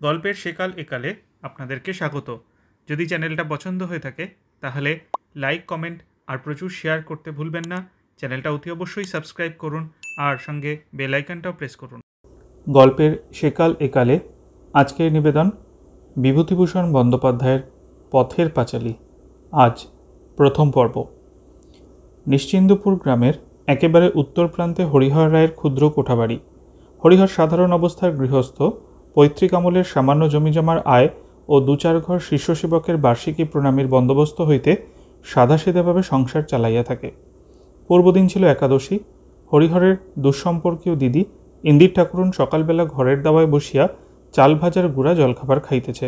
গল্পের সেকাল একালে আপনাদেরকে স্বাগত। যদি চ্যানেলটা পছন্দ হয়ে থাকে তাহলে লাইক, কমেন্ট আর প্রচুর শেয়ার করতে ভুলবেন না। চ্যানেলটা অতি অবশ্যই সাবস্ক্রাইব করুন আর সঙ্গে বেল আইকনটাও প্রেস করুন। গল্পের সেকাল একালে আজকের নিবেদন বিভূতিভূষণ বন্দ্যোপাধ্যায়ের পথের পাঁচালী। আজ প্রথম পর্ব। নিশ্চিন্দপুর গ্রামের একেবারে উত্তর প্রান্তে হরিহর রায়ের ক্ষুদ্র কোঠাবাড়ি। হরিহর সাধারণ অবস্থার গৃহস্থ। পৈতৃক আমলের সামান্য জমিজমার আয় ও দু চার ঘর শিষ্যসেবকের বার্ষিকী প্রণামীর বন্দোবস্ত হইতে সাদাসিধাভাবে সংসার চালাইয়া থাকে। পূর্বদিন ছিল একাদশী। হরিহরের দুঃসম্পর্কীয় দিদি ইন্দির ঠাকুরুন সকালবেলা ঘরের দাওয়ায় বসিয়া চাল ভাজার গুঁড়া জলখাবার খাইতেছে।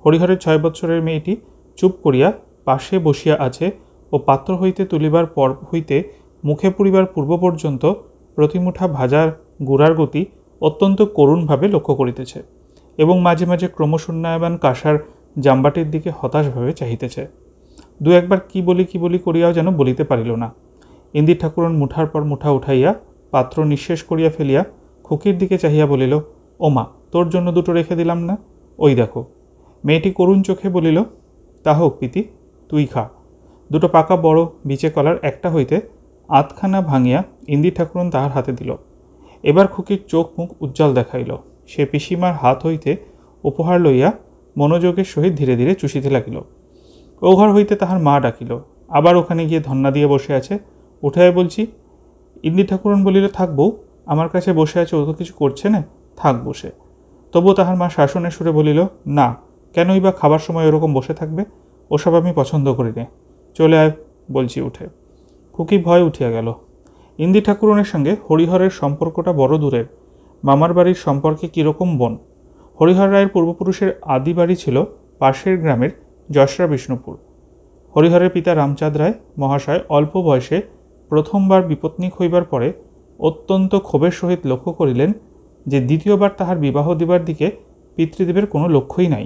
হরিহরের 6 বৎসরের মেয়েটি চুপ করিয়া পাশে বসিয়া আছে ও পাত্র হইতে তুলিবার পর হইতে মুখে পুরিবার পূর্ব পর্যন্ত প্রতিমুঠা ভাজার গুঁড়ার গতি অত্যন্ত করুণভাবে লক্ষ্য করিতেছে এবং মাঝে মাঝে ক্রমশূন্যায়মান কাঁসার জাম্বাটির দিকে হতাশভাবে চাহিতেছে। দু একবার কি বলি করিয়াও যেন বলিতে পারিল না। ইন্দির ঠাকুরন মুঠার পর মুঠা উঠাইয়া পাত্র নিঃশেষ করিয়া ফেলিয়া খুকির দিকে চাহিয়া বলিল, ও মা, তোর জন্য দুটো রেখে দিলাম না, ওই দেখো। মেয়েটি করুণ চোখে বলিল, তা হোক পিতি, তুই খা। দুটো পাকা বড় বিচে কলার একটা হইতে আধখানা ভাঙিয়া ইন্দির ঠাকুরন তাহার হাতে দিল। এবার খুকির চোখ মুখ উজ্জ্বল দেখাইল। সে পিসিমার হাত হইতে উপহার লইয়া মনোযোগের সহিত ধীরে ধীরে চুষিতে লাগিল। ও ঘর হইতে তাহার মা ডাকিল। আবার ওখানে গিয়ে ধন্না দিয়ে বসে আছে। উঠায় বলছি। ইন্দির ঠাকুরন বলিল, থাক বউ, আমার কাছে বসে আছে, ও তো কিছু করছে না, থাক বসে। তবুও তাহার মা শাসনের সুরে বলিল, না, কেনই বা খাবার সময় ওরকম বসে থাকবে? ওসব আমি পছন্দ করি নে, চলে আয় বলছি উঠে। খুকি ভয় উঠিয়া গেল। ইন্দির ঠাকুরনের সঙ্গে হরিহরের সম্পর্কটা বড় দূরের। মামার বাড়ির সম্পর্কে কীরকম বোন। হরিহর রায়ের পূর্বপুরুষের আদি বাড়ি ছিল পাশের গ্রামের যশরা বিষ্ণুপুর। হরিহরের পিতা রামচাঁদ রায় মহাশয় অল্প বয়সে প্রথমবার বিপত্নিক হইবার পরে অত্যন্ত ক্ষোভের সহিত লক্ষ্য করিলেন যে দ্বিতীয়বার তাহার বিবাহ দিবার দিকে পিতৃদেবের কোনো লক্ষ্যই নাই।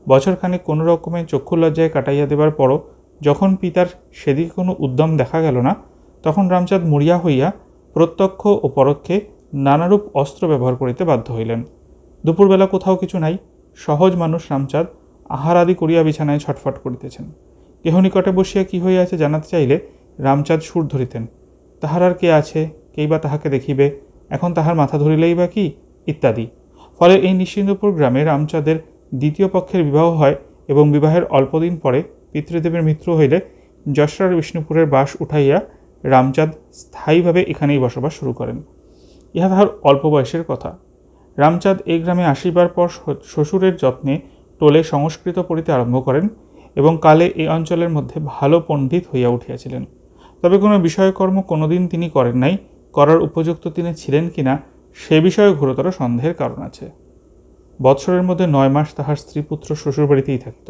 বছরখানেক কোনো রকমে চক্ষু লজ্জায় কাটাইয়া দেবার পরও যখন পিতার সেদিকে কোনো উদ্যম দেখা গেল না, তখন রামচাঁদ মরিয়া হইয়া প্রত্যক্ষ ও পরোক্ষে নানারূপ অস্ত্র ব্যবহার করিতে বাধ্য হইলেন। দুপুরবেলা কোথাও কিছু নাই। সহজ মানুষ রামচাঁদ আহার আদি করিয়া বিছানায় ছটফট করিতেছেন। কেহ নিকটে বসিয়া কি হইয়াছে জানাতে চাইলে রামচাঁদ সুর ধরিতেন, তাহার আর কে আছে, কেই বা তাহাকে দেখিবে, এখন তাহার মাথা ধরিলেই বা কি, ইত্যাদি। ফলে এই নিশ্চিন্দপুর গ্রামে রামচাঁদের দ্বিতীয় পক্ষের বিবাহ হয় এবং বিবাহের অল্পদিন পরে পিতৃদেবের মৃত্যু হইলে যশরার বিষ্ণুপুরের বাস উঠাইয়া রামচাঁদ স্থায়ীভাবে এখানেই বসবাস শুরু করেন। ইহা তাহার অল্প বয়সের কথা। রামচাঁদ এই গ্রামে আসিবার পর শ্বশুরের যত্নে টোলে সংস্কৃত পড়িতে আরম্ভ করেন এবং কালে এই অঞ্চলের মধ্যে ভালো পণ্ডিত হইয়া উঠিয়াছিলেন। তবে কোনো বিষয়কর্ম কোনোদিন তিনি করেন নাই। করার উপযুক্ত তিনি ছিলেন কিনা সে বিষয়ে ঘোরতর সন্দেহের কারণ আছে। বৎসরের মধ্যে 9 মাস তাহার স্ত্রীপুত্র শ্বশুরবাড়িতেই থাকিত।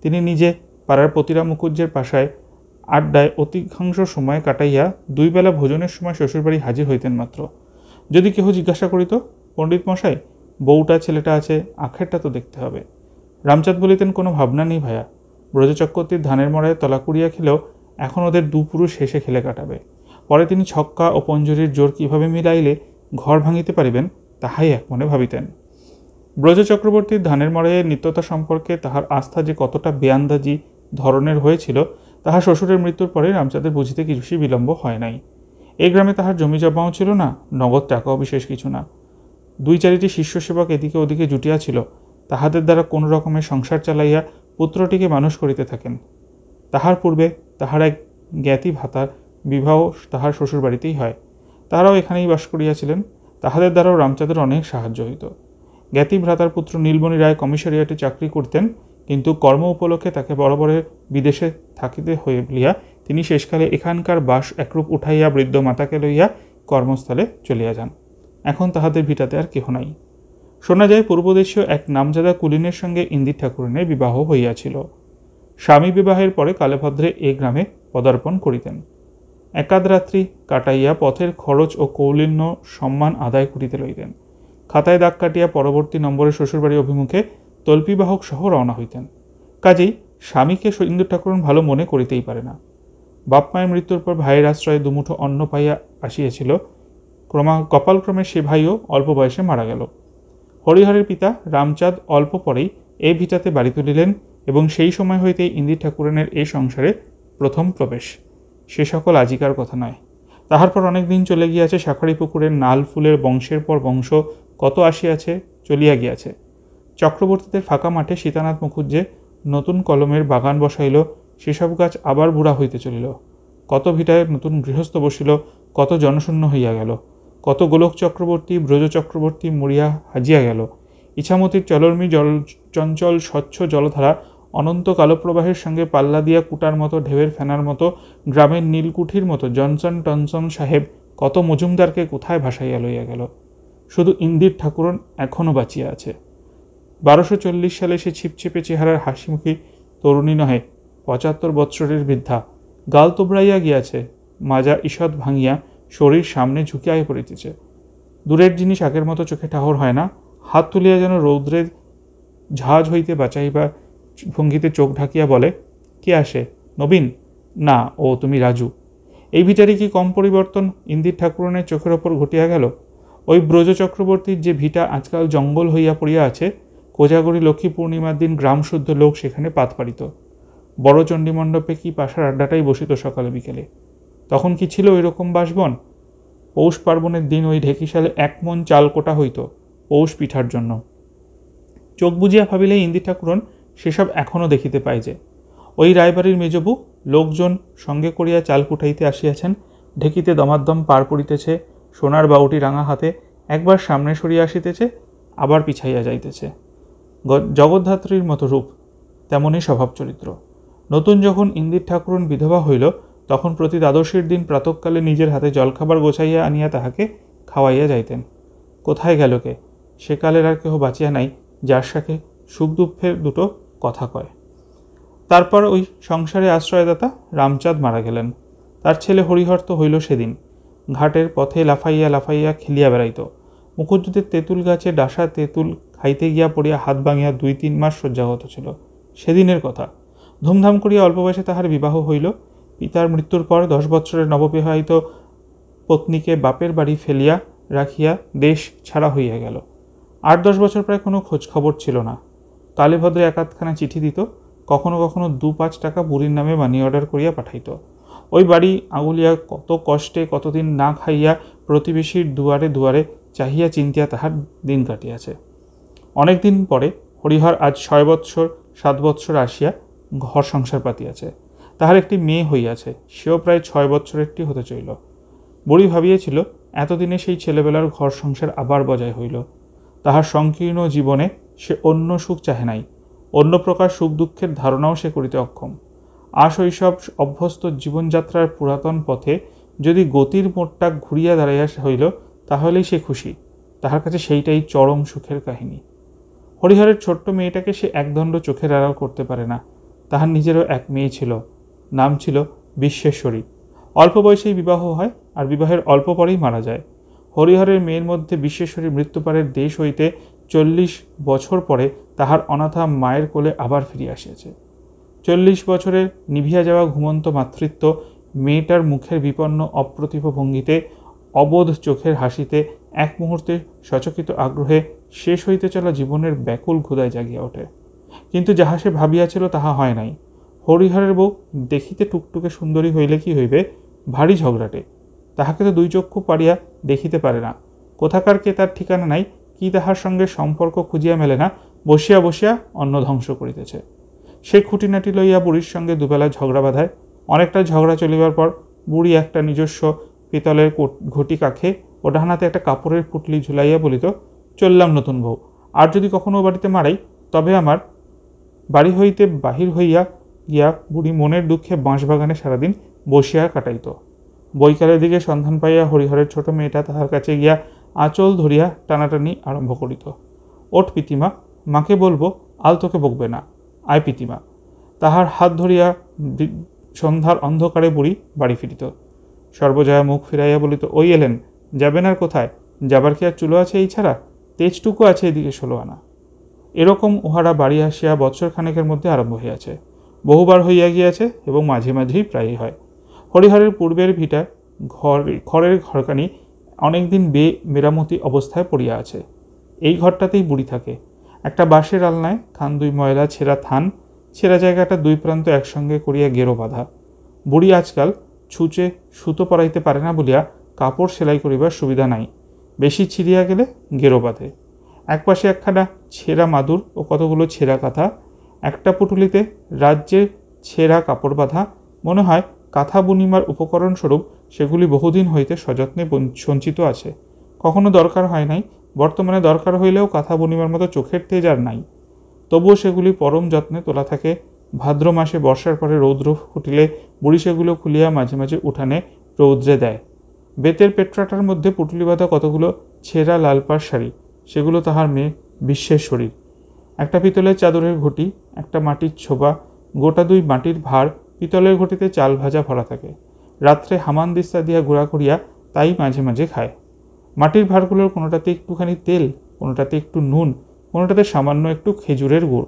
তিনি নিজে পাড়ার পতিরা মুকুজ্জের পাশায় আড্ডায় অধিকাংশ সময় কাটাইয়া 2 বেলা ভোজনের সময় শ্বশুরবাড়ি হাজির হইতেন মাত্র। যদি কেহ জিজ্ঞাসা করিত, পণ্ডিত মশাই, বউটা ছেলেটা আছে, আখেরটা তো দেখতে হবে। রামচাঁদ বলিতেন, কোনো ভাবনা নেই ভাইয়া, ব্রজচক্রবর্তীর ধানের মড়ায় তলা কুড়িয়া খেলেও এখন ওদের 2 পুরুষ হেসে খেলে কাটাবে। পরে তিনি ছক্কা ও পঞ্জুরির জোর কীভাবে মিলাইলে ঘর ভাঙিতে পারিবেন তাহাই এক মনে ভাবিতেন। ব্রজচক্রবর্তীর ধানের মড়াইয়ের নিত্যতা সম্পর্কে তাহার আস্থা যে কতটা বেআন্দাজি ধরনের হয়েছিল তাহা শ্বশুরের মৃত্যুর পরে রামচাঁদের বুঝিতে কিছুই বিলম্ব হয় নাই। এই গ্রামে তাহার জমি জমাও ছিল না, নগদ টাকাও বিশেষ কিছু না। 2-4টি শিষ্য সেবক এদিকে ওদিকে জুটিয়া ছিল, তাহাদের দ্বারা কোনো রকমের সংসার চালাইয়া পুত্রটিকে মানুষ করিতে থাকেন। তাহার পূর্বে তাহার এক জ্ঞাতি ভাতার বিবাহ তাহার শ্বশুর বাড়িতেই হয়। তাহারাও এখানেই বাস করিয়াছিলেন। তাহাদের দ্বারাও রামচাঁদের অনেক সাহায্য হইত। জ্ঞাতি ভ্রাতার পুত্র নীলমণি রায় কমিশনারিয়াটে চাকরি করতেন, কিন্তু কর্ম উপলক্ষে তাকে বরাবর বিদেশে থাকিতে হয়ে বলিয়া তিনি শেষকালে এখানকার বাস একরূপ উঠাইয়া বৃদ্ধ মাতাকে লইয়া কর্মস্থলে চলিয়া যান। এখন তাহাদের ভিটাতে আর কেহ নাই। শোনা যায় পূর্বদেশীয় এক নামজাদা কুলীনের সঙ্গে ইন্দির ঠাকুরনের বিবাহ হইয়াছিল। স্বামী বিবাহের পরে কালেভদ্রে এ গ্রামে পদার্পণ করিতেন। একাদ রাত্রি কাটাইয়া পথের খরচ ও কৌলিন্য সম্মান আদায় করিতে লইতেন। খাতায় দাগ কাটিয়া পরবর্তী নম্বরে শ্বশুরবাড়ি অভিমুখে তল্পিবাহক সহ রওনা হইতেন। কাজেই স্বামীকে ইন্দির ঠাকুরন ভালো মনে করিতেই পারে না। বাপ মায়ের মৃত্যুর পর ভাইয়ের আশ্রয়ে 2 মুঠো অন্ন পাইয়া আসিয়াছিল। কপালক্রমে সে ভাইও অল্প বয়সে মারা গেল। হরিহরের পিতা রামচাঁদ অল্প পরেই এই ভিটাতে বাড়ি তুলিলেন এবং সেই সময় হইতেই ইন্দির ঠাকুরানের এ সংসারে প্রথম প্রবেশ। সে সকল আজিকার কথা নয়। তাহার পর অনেক দিন চলে গিয়াছে। শাঁখারি পুকুরের নাল ফুলের বংশের পর বংশ কত আসিয়াছে, চলিয়া গিয়াছে। চক্রবর্তীদের ফাঁকা মাঠে সীতানাথ মুখুজ্জে নতুন কলমের বাগান বসাইল। সেসব গাছ আবার বুড়া হইতে চলিল। কত ভিটায় নতুন গৃহস্থ বসিল, কত জনশূন্য হইয়া গেল। কত গোলক চক্রবর্তী, ব্রজ চক্রবর্তী মরিয়া হাজিয়া গেল। ইছামতির চলর্মী চঞ্চল স্বচ্ছ জলধারা অনন্ত কালপ্রবাহের সঙ্গে পাল্লা দিয়া কুটার মতো, ঢেউয়ের ফেনার মতো, গ্রামের নীলকুঠির মতো জনসন টনসন সাহেব কত মজুমদারকে কোথায় ভাসাইয়া লইয়া গেল। শুধু ইন্দির ঠাকুরন এখনও বাঁচিয়া আছে। 1240 সালে সে ছিপছিপে চেহারার হাসিমুখী তরুণী নহে, 75 বৎসরের বৃদ্ধা। গাল তোবড়াইয়া গিয়াছে, মাজা ঈষৎ ভাঙিয়া শরীর সামনে ঝুঁকিয়া পড়িতেছে। দূরের জিনিস আগের মতো চোখে ঠাহর হয় না। হাত তুলিয়া যেন রৌদ্রের ঝাঁজ হইতে বাঁচাইবা ভঙ্গিতে চোখ ঢাকিয়া বলে, কে আসে? নবীন? না, ও তুমি রাজু। এই ভিটারই কি কম পরিবর্তন ইন্দির ঠাকুরনের চোখের ওপর ঘটিয়া গেল? ওই ব্রজ চক্রবর্তীর যে ভিটা আজকাল জঙ্গল হইয়া পড়িয়া আছে, কোজাগরী লক্ষ্মী পূর্ণিমার দিন গ্রামশুদ্ধ লোক সেখানে পাত পাড়িত। বড় চণ্ডীমণ্ডপে কি পাশার আড্ডাটাই বসিত সকালে বিকেলে। তখন কি ছিল ওই রকম বাসবন? পৌষ পার্বণের দিন ওই ঢেকিশালে 1 মণ চাল কোটা হইত পৌষ পিঠার জন্য। চোখ বুঝিয়া ভাবিলে ইন্দির ঠাকুরন সেসব এখনও দেখিতে পাই যে। ওই রায়বাড়ির মেজবু লোকজন সঙ্গে করিয়া চাল কুটাইতে আসিয়াছেন। ঢেকিতে দমাদ্দম পার পড়িতেছে, সোনার বাউটি রাঙা হাতে একবার সামনে সরিয়া আসিতেছে, আবার পিছাইয়া যাইতেছে। জগদ্ধাত্রীর মতো রূপ, তেমনই স্বভাব চরিত্র। নতুন যখন ইন্দির ঠাকুরন বিধবা হইল, তখন প্রতি দ্বাদশীর দিন প্রাতঃকালে নিজের হাতে জলখাবার গোছাইয়া আনিয়া তাহাকে খাওয়াইয়া যাইতেন। কোথায় গেল কে? সেকালের আর কেহ বাঁচিয়া নাই যার সাথে সুখ দুঃখের দুটো কথা কয়। তারপর ওই সংসারে আশ্রয়দাতা রামচাঁদ মারা গেলেন। তার ছেলে হরিহর তো হইল সেদিন। ঘাটের পথে লাফাইয়া লাফাইয়া খেলিয়া বেড়াইত। মুখুজ্জেদের তেঁতুল গাছে ডাসা তেঁতুল খাইতে গিয়া পড়িয়া হাত ভাঙিয়া 2-3 মাস শয্যাগত ছিল। সেদিনের কথা। ধুমধাম করিয়া অল্প বয়সে তাহার বিবাহ হইল। পিতার মৃত্যুর পর 10 বৎসরের নববিবাহিত পত্নীকে বাপের বাড়ি ফেলিয়া রাখিয়া দেশ ছাড়া হইয়া গেল। 8-10 বছর প্রায় কোনো খোঁজ খবর ছিল না। কালীভদ্রে 1-8খানা চিঠি দিত, কখনো কখনো 2-5 টাকা বুড়ির নামে মানি অর্ডার করিয়া পাঠাইত। ওই বাড়ি আঙুলিয়া কত কষ্টে কতদিন না খাইয়া প্রতিবেশীর দুয়ারে দুয়ারে চাহিয়া চিন্তিয়া তাহার দিন কাটিয়াছে। অনেক দিন পরে হরিহর আজ 6 বৎসর আসিয়া ঘর সংসার পাতিয়াছে। তাহার একটি মেয়ে হইয়াছে, সেও প্রায় 6 বৎসরেরটি হতে চইল। বুড়ি ভাবিয়েছিল এতদিনে সেই ছেলেবেলার ঘর সংসার আবার বজায় হইল। তাহার সংকীর্ণ জীবনে সে অন্য সুখ চাহে নাই, অন্য প্রকার সুখ দুঃখের ধারণাও সে করিতে অক্ষম। আশৈশব অভ্যস্ত জীবনযাত্রার পুরাতন পথে যদি গতির মোড়টা ঘুরিয়া দাঁড়াইয়া হইল, তাহলেই সে খুশি। তাহার কাছে সেইটাই চরম সুখের কাহিনী। হরিহরের ছোট্ট মেয়েটাকে সে একদণ্ড চোখের আড়াল করতে পারে না। তাহার নিজেরও এক মেয়ে ছিল, নাম ছিল বিশ্বেশ্বরী। অল্প বয়সেই বিবাহ হয়, আর বিবাহের অল্প পরেই মারা যায়। হরিহরের মেয়ের মধ্যে বিশ্বেশ্বরী মৃত্যুপারের দেশ হইতে 40 বছর পরে তাহার অনাথা মায়ের কোলে আবার ফিরিয়া আসিয়াছে। 40 বছরের নিভিয়া যাওয়া ঘুমন্ত মাতৃত্ব মেয়েটার মুখের বিপন্ন অপ্রতিভ ভঙ্গিতে, অবোধ চোখের হাসিতে এক মুহূর্তে সচকিত আগ্রহে শেষ হইতে চলা জীবনের ব্যাকুল ক্ষুধায় জাগিয়া ওঠে। কিন্তু যাহা সে ভাবিয়াছিল তাহা হয় নাই। হরিহরের বউ দেখিতে টুকটুকে সুন্দরী হইলে কি হইবে, ভারী ঝগড়াটে। তাহাকে তো 2 চক্ষু পাড়িয়া দেখিতে পারে না। কোথাকার কে তার ঠিকানা নাই, কি তাহার সঙ্গে সম্পর্ক খুঁজিয়া মেলে না, বসিয়া বসিয়া অন্ন ধ্বংস করিতেছে। সে খুঁটিনাটি লইয়া বুড়ির সঙ্গে দুবেলা ঝগড়া বাঁধায়। অনেকটা ঝগড়া চলিবার পর বুড়ি একটা নিজস্ব পিতলের ঘটি কাখে ও ডাহানাতে একটা কাপড়ের পুটলি ঝুলাইয়া বলিত, চললাম নতুন বউ, আর যদি কখনো বাড়িতে মারাই তবে আমার। বাড়ি হইতে বাহির হইয়া গিয়া বুড়ি মনের দুঃখে বাঁশবাগানে সারাদিন বসিয়া কাটাইত। বৈকালের দিকে সন্ধান পাইয়া হরিহরের ছোট মেয়েটা তাহার কাছে গিয়া আঁচল ধরিয়া টানাটানি আরম্ভ করিত। ওঠ পিতিমা, মাকে বলবো, আল তোকে বকবে না, আয় পিতিমা। তাহার হাত ধরিয়া সন্ধ্যার অন্ধকারে বুড়ি বাড়ি ফিরিত। সর্বজয়া মুখ ফিরাইয়া বলিত, ওই এলেন, যাবেন আর কোথায়? যাবার কি আর চুলো আছে এই ছাড়া? তেজটুকু আছে এদিকে 16 আনা। এরকম উহারা বাড়ি আসিয়া বৎসর খানেকের মধ্যে আরম্ভ হইয়াছে। বহুবার হইয়া গিয়াছে এবং মাঝে মাঝেই প্রায়ই হয়। হরিহরের পূর্বের ভিটা খড়ের ঘরখানি অনেকদিন মেরামতি অবস্থায় পড়িয়া আছে। এই ঘরটাতেই বুড়ি থাকে। একটা বাঁশের আলনায় খান 2 ময়লা ছেঁড়া থান, ছেঁড়া জায়গাটা 2 প্রান্ত একসঙ্গে করিয়া গেরো বাঁধা। বুড়ি আজকাল ছুঁচে সুতো পরাইতে পারে না বলিয়া কাপড় সেলাই করিবার সুবিধা নাই, বেশি ছিঁড়িয়া গেলে গেরো বাঁধে। একপাশে একখানা ছেঁড়া মাদুর ও কতগুলো ছেঁড়া কাঁথা, একটা পুটুলিতে রাজ্যে ছেঁড়া কাপড় বাঁধা। মনে হয় কাঁথা বুনিমার উপকরণ স্বরূপ সেগুলি বহুদিন হইতে সযত্নে সঞ্চিত আছে, কখনো দরকার হয় নাই। বর্তমানে দরকার হইলেও কাঁথা বুনিমার মতো চোখের তেজ আর নাই, তবুও সেগুলি পরম যত্নে তোলা থাকে। ভাদ্র মাসে বর্ষার পরে রৌদ্র ফুটিলে বুড়ি সেগুলো খুলিয়া মাঝে মাঝে উঠানে রৌদ্রে দেয়। বেতের পেট্রাটার মধ্যে পুটুলি বাঁধা কতগুলো ছেঁড়া লালপাড় শাড়ি, সেগুলো তাহার মেয়ে বিশ্বের শরীর। একটা পিতলের চাদরের ঘটি, একটা মাটির ছোবা, গোটা 2 মাটির ভাঁড়। পিতলের ঘটিতে চাল ভাজা ভরা থাকে, রাত্রে হামান দিস্তা দিয়া গুঁড়া করিয়া তাই মাঝে মাঝে খায়। মাটির ভাঁড়গুলোর কোনোটাতে একটুখানি তেল, কোনোটাতে একটু নুন, কোনোটাতে সামান্য একটু খেজুরের গুড়।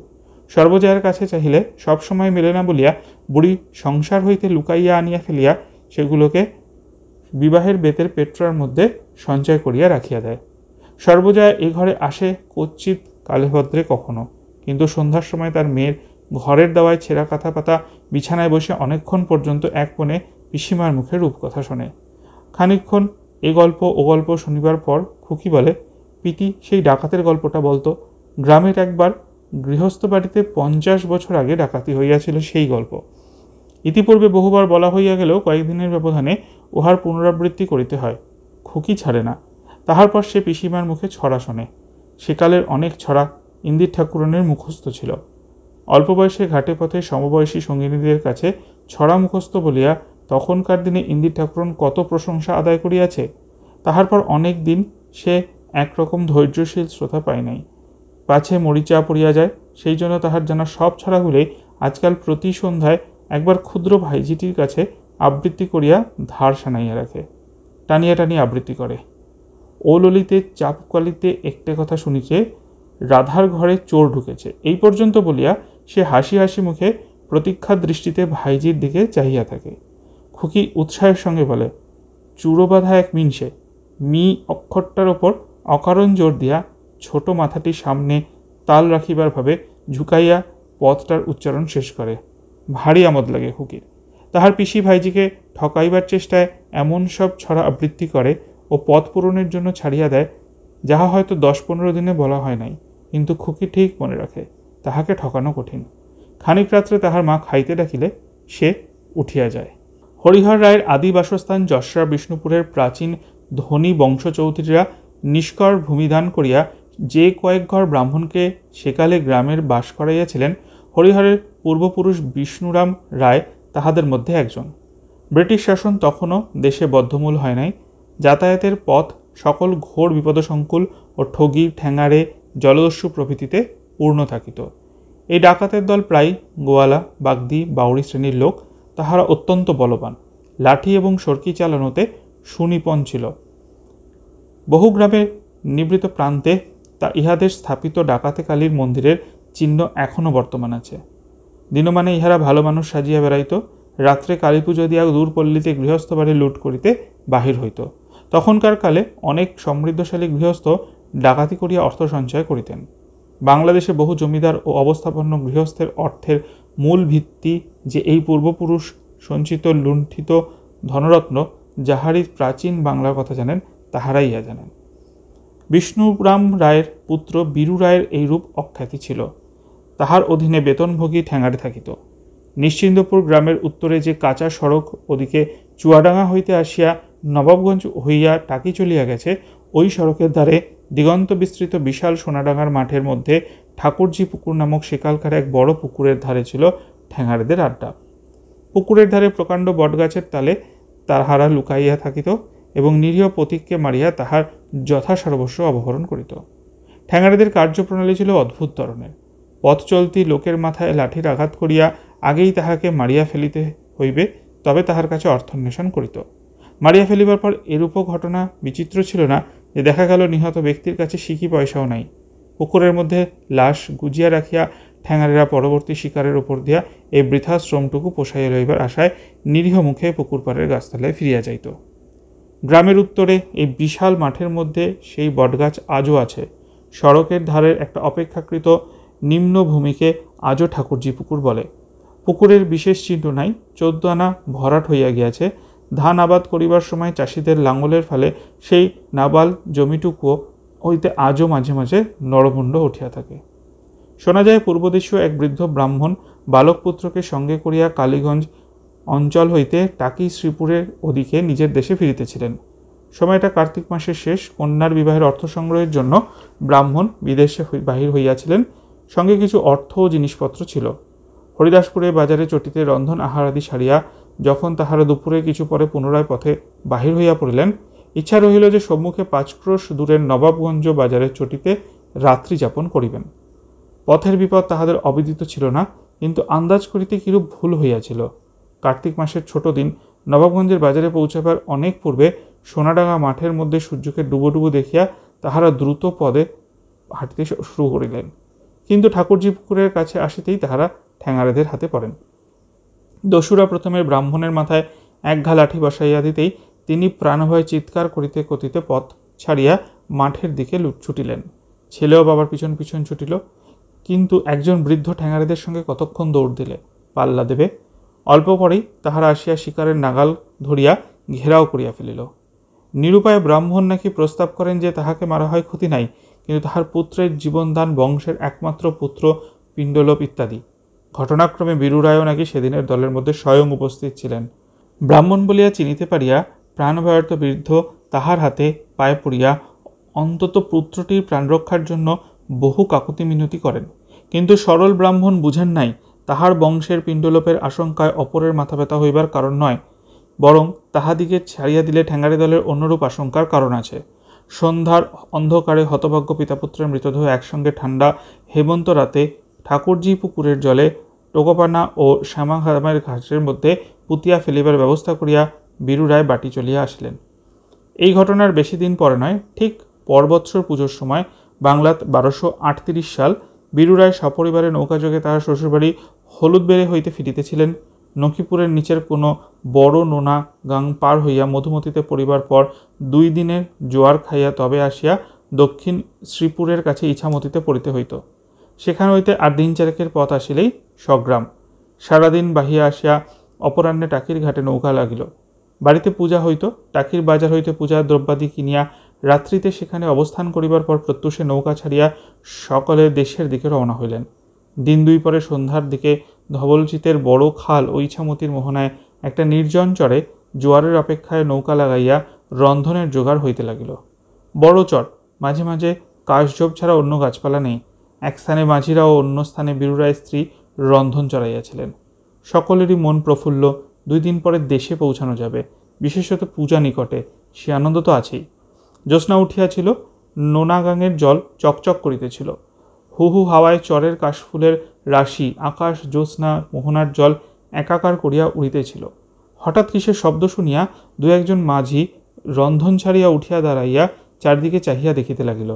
সর্বজয়ার কাছে চাহিলে সব সময় মেলে না বলিয়া বুড়ি সংসার হইতে লুকাইয়া আনিয়া ফেলিয়া সেগুলোকে বিবাহের বেতের পেট্রার মধ্যে সঞ্চয় করিয়া রাখিয়া দেয়। সর্বজয়া এ ঘরে আসে কচ্ছিৎ কালেভদ্রে কখনো, কিন্তু সন্ধ্যার সময় তার মেয়ের ঘরের দাওয়ায় ছেঁড়া কাঁথা পাতা বিছানায় বসে অনেকক্ষণ পর্যন্ত এক কোণে পিসিমার মুখে রূপকথা শোনে। খানিকক্ষণ এ গল্প ও গল্প শুনিবার পর খুকি বলে, পিটি, সেই ডাকাতের গল্পটা বলতো। গ্রামের একবার গৃহস্থ বাড়িতে 50 বছর আগে ডাকাতি হইয়াছিল, সেই গল্প। ইতিপূর্বে বহুবার বলা হইয়া গেলেও কয়েকদিনের ব্যবধানে উহার পুনরাবৃত্তি করিতে হয়। খুকি ছাড়ে না। তাহার পর সে পিসিমার মুখে ছড়া শোনে। সেকালের অনেক ছড়া ইন্দির ঠাকুরনের মুখস্থ ছিল। অল্প বয়সে ঘাটে পথে সমবয়সী সঙ্গিনীদের কাছে ছড়া মুখস্থ বলিয়া তখনকার দিনে ইন্দির ঠাকুরন কত প্রশংসা আদায় করিয়াছে। তাহার পর অনেক দিন সে একরকম ধৈর্যশীল শ্রোতা পায় নাই। পাছে মরিচা পড়িয়া যায়, সেই জন্য তাহার জানা সব ছড়াগুলোই আজকাল প্রতি সন্ধ্যায় একবার ক্ষুদ্র ভাইঝিটির কাছে আবৃত্তি করিয়া ধার সানাইয়া রাখে, টানিয়া টানিয়া আবৃত্তি করে। ও ললিতে চাপকালিতে একটে কথা শুনিছে, রাধার ঘরে চোর ঢুকেছে, এই পর্যন্ত বলিয়া সে হাসি হাসি মুখে প্রতীক্ষা দৃষ্টিতে ভাইজির দিকে চাহিয়া থাকে। খুকি উৎসাহের সঙ্গে বলে, চূড়ো বাঁধা এক মিনসে। মি অক্ষরটার ওপর অকারণ জোর দিয়া ছোট মাথাটি সামনে তাল রাখিবার ভাবে ঝুঁকাইয়া পদটার উচ্চারণ শেষ করে। ভারী আমোদ লাগে খুকির। তাহার পিসি ভাইজিকে ঠকাইবার চেষ্টায় এমন সব ছড়া আবৃত্তি করে ও পদ পূরণের জন্য ছাড়িয়া দেয়, যাহা হয়তো 10-15 দিনে বলা হয় নাই, কিন্তু খুকি ঠিক মনে রাখে। তাহাকে ঠকানো কঠিন। খানিক রাত্রে তাহার মা খাইতে ডাকিলে সে উঠিয়া যায়। হরিহর রায়ের আদি বাসস্থান যশরা বিষ্ণুপুরের প্রাচীন ধনী বংশচৌধুরীরা নিষ্কর ভূমিদান করিয়া যে কয়েক ঘর ব্রাহ্মণকে সেকালে গ্রামের বাস করাইয়াছিলেন, হরিহরের পূর্বপুরুষ বিষ্ণুরাম রায় তাহাদের মধ্যে একজন। ব্রিটিশ শাসন তখনও দেশে বদ্ধমূল হয় নাই। যাতায়াতের পথ সকল ঘোর বিপদসংকুল ও ঠগি, ঠ্যাঙাড়ে, জলদস্যু প্রভৃতিতে পূর্ণ থাকিত। এই ডাকাতের দল প্রায় গোয়ালা, বাগদি, বাউরি শ্রেণীর লোক। তাহারা অত্যন্ত বলবান, লাঠি এবং সরকি চালানোতে সুনিপুণ ছিল। বহু গ্রামের নিবৃত প্রান্তে ইহাদের স্থাপিত ডাকাতে কালীর মন্দিরের চিহ্ন এখনও বর্তমান আছে। দিনমানে ইহারা ভালো মানুষ সাজিয়া বেড়াইত, রাত্রে কালী পুজো দিয়া দূর পল্লীতে গৃহস্থ বাড়ি লুট করিতে বাহির হইত। তখনকার কালে অনেক সমৃদ্ধশালী গৃহস্থ ডাকাতি করিয়া অর্থ সঞ্চয় করিতেন। বাংলাদেশে বহু জমিদার ও অবস্থাপন্ন গৃহস্থের অর্থের মূল ভিত্তি যে এই পূর্বপুরুষ সঞ্চিত লুণ্ঠিত ধনরত্ন, যাহারই প্রাচীন বাংলার কথা জানেন তাহারাই ইহা জানেন। বিষ্ণুরাম রায়ের পুত্র বীরু রায়ের এইরূপ অখ্যাতি ছিল। তাহার অধীনে বেতনভোগী ঠ্যাঙাড়ে থাকিত। নিশ্চিন্দপুর গ্রামের উত্তরে যে কাঁচা সড়ক ওদিকে চুয়াডাঙ্গা হইতে আসিয়া নবাবগঞ্জ হইয়া টাকি চলিয়া গেছে, ওই সড়কের ধারে দিগন্ত বিস্তৃত বিশাল সোনাডাঙ্গার মাঠের মধ্যে ঠাকুরজি পুকুর নামক সেকালকার এক বড় পুকুরের ধারে ছিল ঠ্যাঙাড়েদের আড্ডা। পুকুরের ধারে প্রকাণ্ড বটগাছের তালে তাহারা লুকাইয়া থাকিত এবং নিরীহ পথিককে মারিয়া তাহার যথাসর্বস্ব অপহরণ করিত। ঠ্যাঙাড়েদের কার্যপ্রণালী ছিল অদ্ভুত ধরনের। পথ চলতি লোকের মাথায় লাঠির আঘাত করিয়া আগেই তাহাকে মারিয়া ফেলিতে হইবে, তবে তাহার কাছে অর্থন্বেষণ করিত। মারিয়া ফেলিবার পর এরূপও ঘটনা বিচিত্র ছিল না যে দেখা গেল নিহত ব্যক্তির কাছে সিকি পয়সাও নাই। পুকুরের মধ্যে লাশ গুজিয়া রাখিয়া ঠ্যাঙাড়েরা পরবর্তী শিকারের উপর দিয়া এই বৃথা শ্রমটুকু পোষাইয়া লইবার আশায় নিরীহ মুখে পুকুর পাড়ের গাছতলায় ফিরিয়া যাইত। গ্রামের উত্তরে এই বিশাল মাঠের মধ্যে সেই বটগাছ আজও আছে। সড়কের ধারের একটা অপেক্ষাকৃত নিম্ন ভূমিকে আজও ঠাকুরজি পুকুর বলে। পুকুরের বিশেষ চিহ্ন নাই, 14 আনা ভরাট হইয়া গিয়াছে। ধান আবাদ করিবার সময় চাষিদের লাঙলের ফলে সেই নাবাল জমিটুকুও হইতে আজও মাঝে মাঝে নরমুণ্ড উঠিয়া থাকে। শোনা যায় পূর্বদেশীয় এক বৃদ্ধ ব্রাহ্মণ বালক পুত্রকে সঙ্গে করিয়া কালীগঞ্জ অঞ্চল হইতে টাকি শ্রীপুরের ওদিকে নিজের দেশে ফিরিতেছিলেন। সময়টা কার্তিক মাসের শেষ। কন্যার বিবাহের অর্থ সংগ্রহের জন্য ব্রাহ্মণ বিদেশে বাহির হইয়াছিলেন। সঙ্গে কিছু অর্থ ও জিনিসপত্র ছিল। হরিদাসপুরে বাজারে চটিতে রন্ধন আহারাদি সারিয়া যখন তাহারা দুপুরে কিছু পরে পুনরায় পথে বাহির হইয়া পড়িলেন, ইচ্ছা রহিল যে সম্মুখে 5 ক্রোশ দূরের নবাবগঞ্জ বাজারের চটিতে রাত্রি যাপন করিবেন। পথের বিপদ তাহাদের অবিদিত ছিল না, কিন্তু আন্দাজ করিতে কিরূপ ভুল হইয়াছিল। কার্তিক মাসের ছোট দিন নবাবগঞ্জের বাজারে পৌঁছাবার অনেক পূর্বে সোনাডাঙ্গা মাঠের মধ্যে সূর্যকে ডুবো ডুবো দেখিয়া তাহারা দ্রুত পদে হাঁটিতে শুরু করিলেন। কিন্তু ঠাকুরজি পুকুরের কাছে আসিতেই তাহারা ঠ্যাঙাড়েদের হাতে পড়েন। দস্যুরা প্রথমে ব্রাহ্মণের মাথায় এক ঘা লাঠি বসাইয়া দিতেই তিনি প্রাণভয় চিৎকার করিতে করিতে পথ ছাড়িয়া মাঠের দিকে ছুটিলেন। ছেলেও বাবার পিছন পিছন ছুটিল। কিন্তু একজন বৃদ্ধ ঠ্যাঙাড়েদের সঙ্গে কতক্ষণ দৌড় দিলে, পাল্লা দেবে। অল্প পরেই তাহারা আসিয়া শিকারের নাগাল ধরিয়া ঘেরাও করিয়া ফেলিল। নিরুপায় ব্রাহ্মণ নাকি প্রস্তাব করেন যে তাহাকে মারা হয় ক্ষতি নাই, কিন্তু তাহার পুত্রের জীবনদান, বংশের একমাত্র পুত্র পিণ্ডলোপ ইত্যাদি। ঘটনাক্রমে বীরুরায়ও নাকি সেদিনের দলের মধ্যে স্বয়ং উপস্থিত ছিলেন। ব্রাহ্মণ বলিয়া চিনিতে পারিয়া প্রাণভয়ার্ত বৃদ্ধ তাহার হাতে পায়ে পড়িয়া অন্তত পুত্রটির প্রাণরক্ষার জন্য বহু কাকুতি মিনতি করেন। কিন্তু সরল ব্রাহ্মণ বুঝেন নাই তাহার বংশের পিণ্ডলোপের আশঙ্কায় অপরের মাথা ব্যথা হইবার কারণ নয়, বরং তাহাদিকে ছাড়িয়া দিলে ঠ্যাঙাড়ে দলের অন্যরূপ আশঙ্কার কারণ আছে। সন্ধ্যার অন্ধকারে হতভাগ্য পিতাপুত্রের মৃতদেহ একসঙ্গে ঠান্ডা হেমন্ত রাতে ঠাকুরজি পুকুরের জলে টোকোপানা ও শ্যামাঘামের ঘাসের মধ্যে পুতিয়া ফেলিবার ব্যবস্থা করিয়া বীরুরায় বাটি চলিয়া আসিলেন। এই ঘটনার বেশি দিন পরে নয়, ঠিক পরবৎসর পুজোর সময় বাংলাত 1238 সাল বীরুরায় সপরিবারে নৌকাযোগে তাহার শ্বশুরবাড়ি হলুদবেড়ে হইতে ফিরিতেছিলেন। নকিপুরের নিচের কোনো বড় নোনা গাং পার হইয়া মধুমতিতে পড়িবার পর 2 দিনের জোয়ার খাইয়া তবে আসিয়া দক্ষিণ শ্রীপুরের কাছে ইছামতিতে পড়িতে হইত। সেখান হইতে আর দিন চারেকের পথ আসিলেই স্বগ্রাম। সারাদিন বাহিয়া আসিয়া অপরাহ্নে টাকির ঘাটে নৌকা লাগিল। বাড়িতে পূজা হইত। টাকির বাজার হইতে পূজার দ্রব্যাদি কিনিয়া রাত্রিতে সেখানে অবস্থান করিবার পর প্রত্যুষে নৌকা ছাড়িয়া সকলে দেশের দিকে রওনা হইলেন। দিন 2 পরে সন্ধ্যার দিকে ধবলচিতের বড় খাল ও ইছামতির মোহনায় একটা নির্জন চরে জোয়ারের অপেক্ষায় নৌকা লাগাইয়া রন্ধনের জোগাড় হইতে লাগিল। বড় চর, মাঝে মাঝে কাশঝোপ ছাড়া অন্য গাছপালা নেই। এক স্থানে মাঝিরা ও অন্য স্থানে বীরুরায় স্ত্রী রন্ধন চড়াইয়াছিলেন। সকলেরই মন প্রফুল্ল। 2 দিন পরে দেশে পৌঁছানো যাবে, বিশেষত পূজা নিকটে, সে আনন্দ তো আছেই। জ্যোৎস্না উঠিয়াছিল, নোনাগাঙের জল চকচক করিতেছিল। হু হু হাওয়ায় চরের কাশফুলের রাশি আকাশ, জ্যোৎস্না, মোহনার জল একাকার করিয়া উড়িতেছিল। হঠাৎ কিসের শব্দ শুনিয়া 2-1 মাঝি রন্ধন ছাড়িয়া উঠিয়া দাঁড়াইয়া চারদিকে চাহিয়া দেখিতে লাগিল।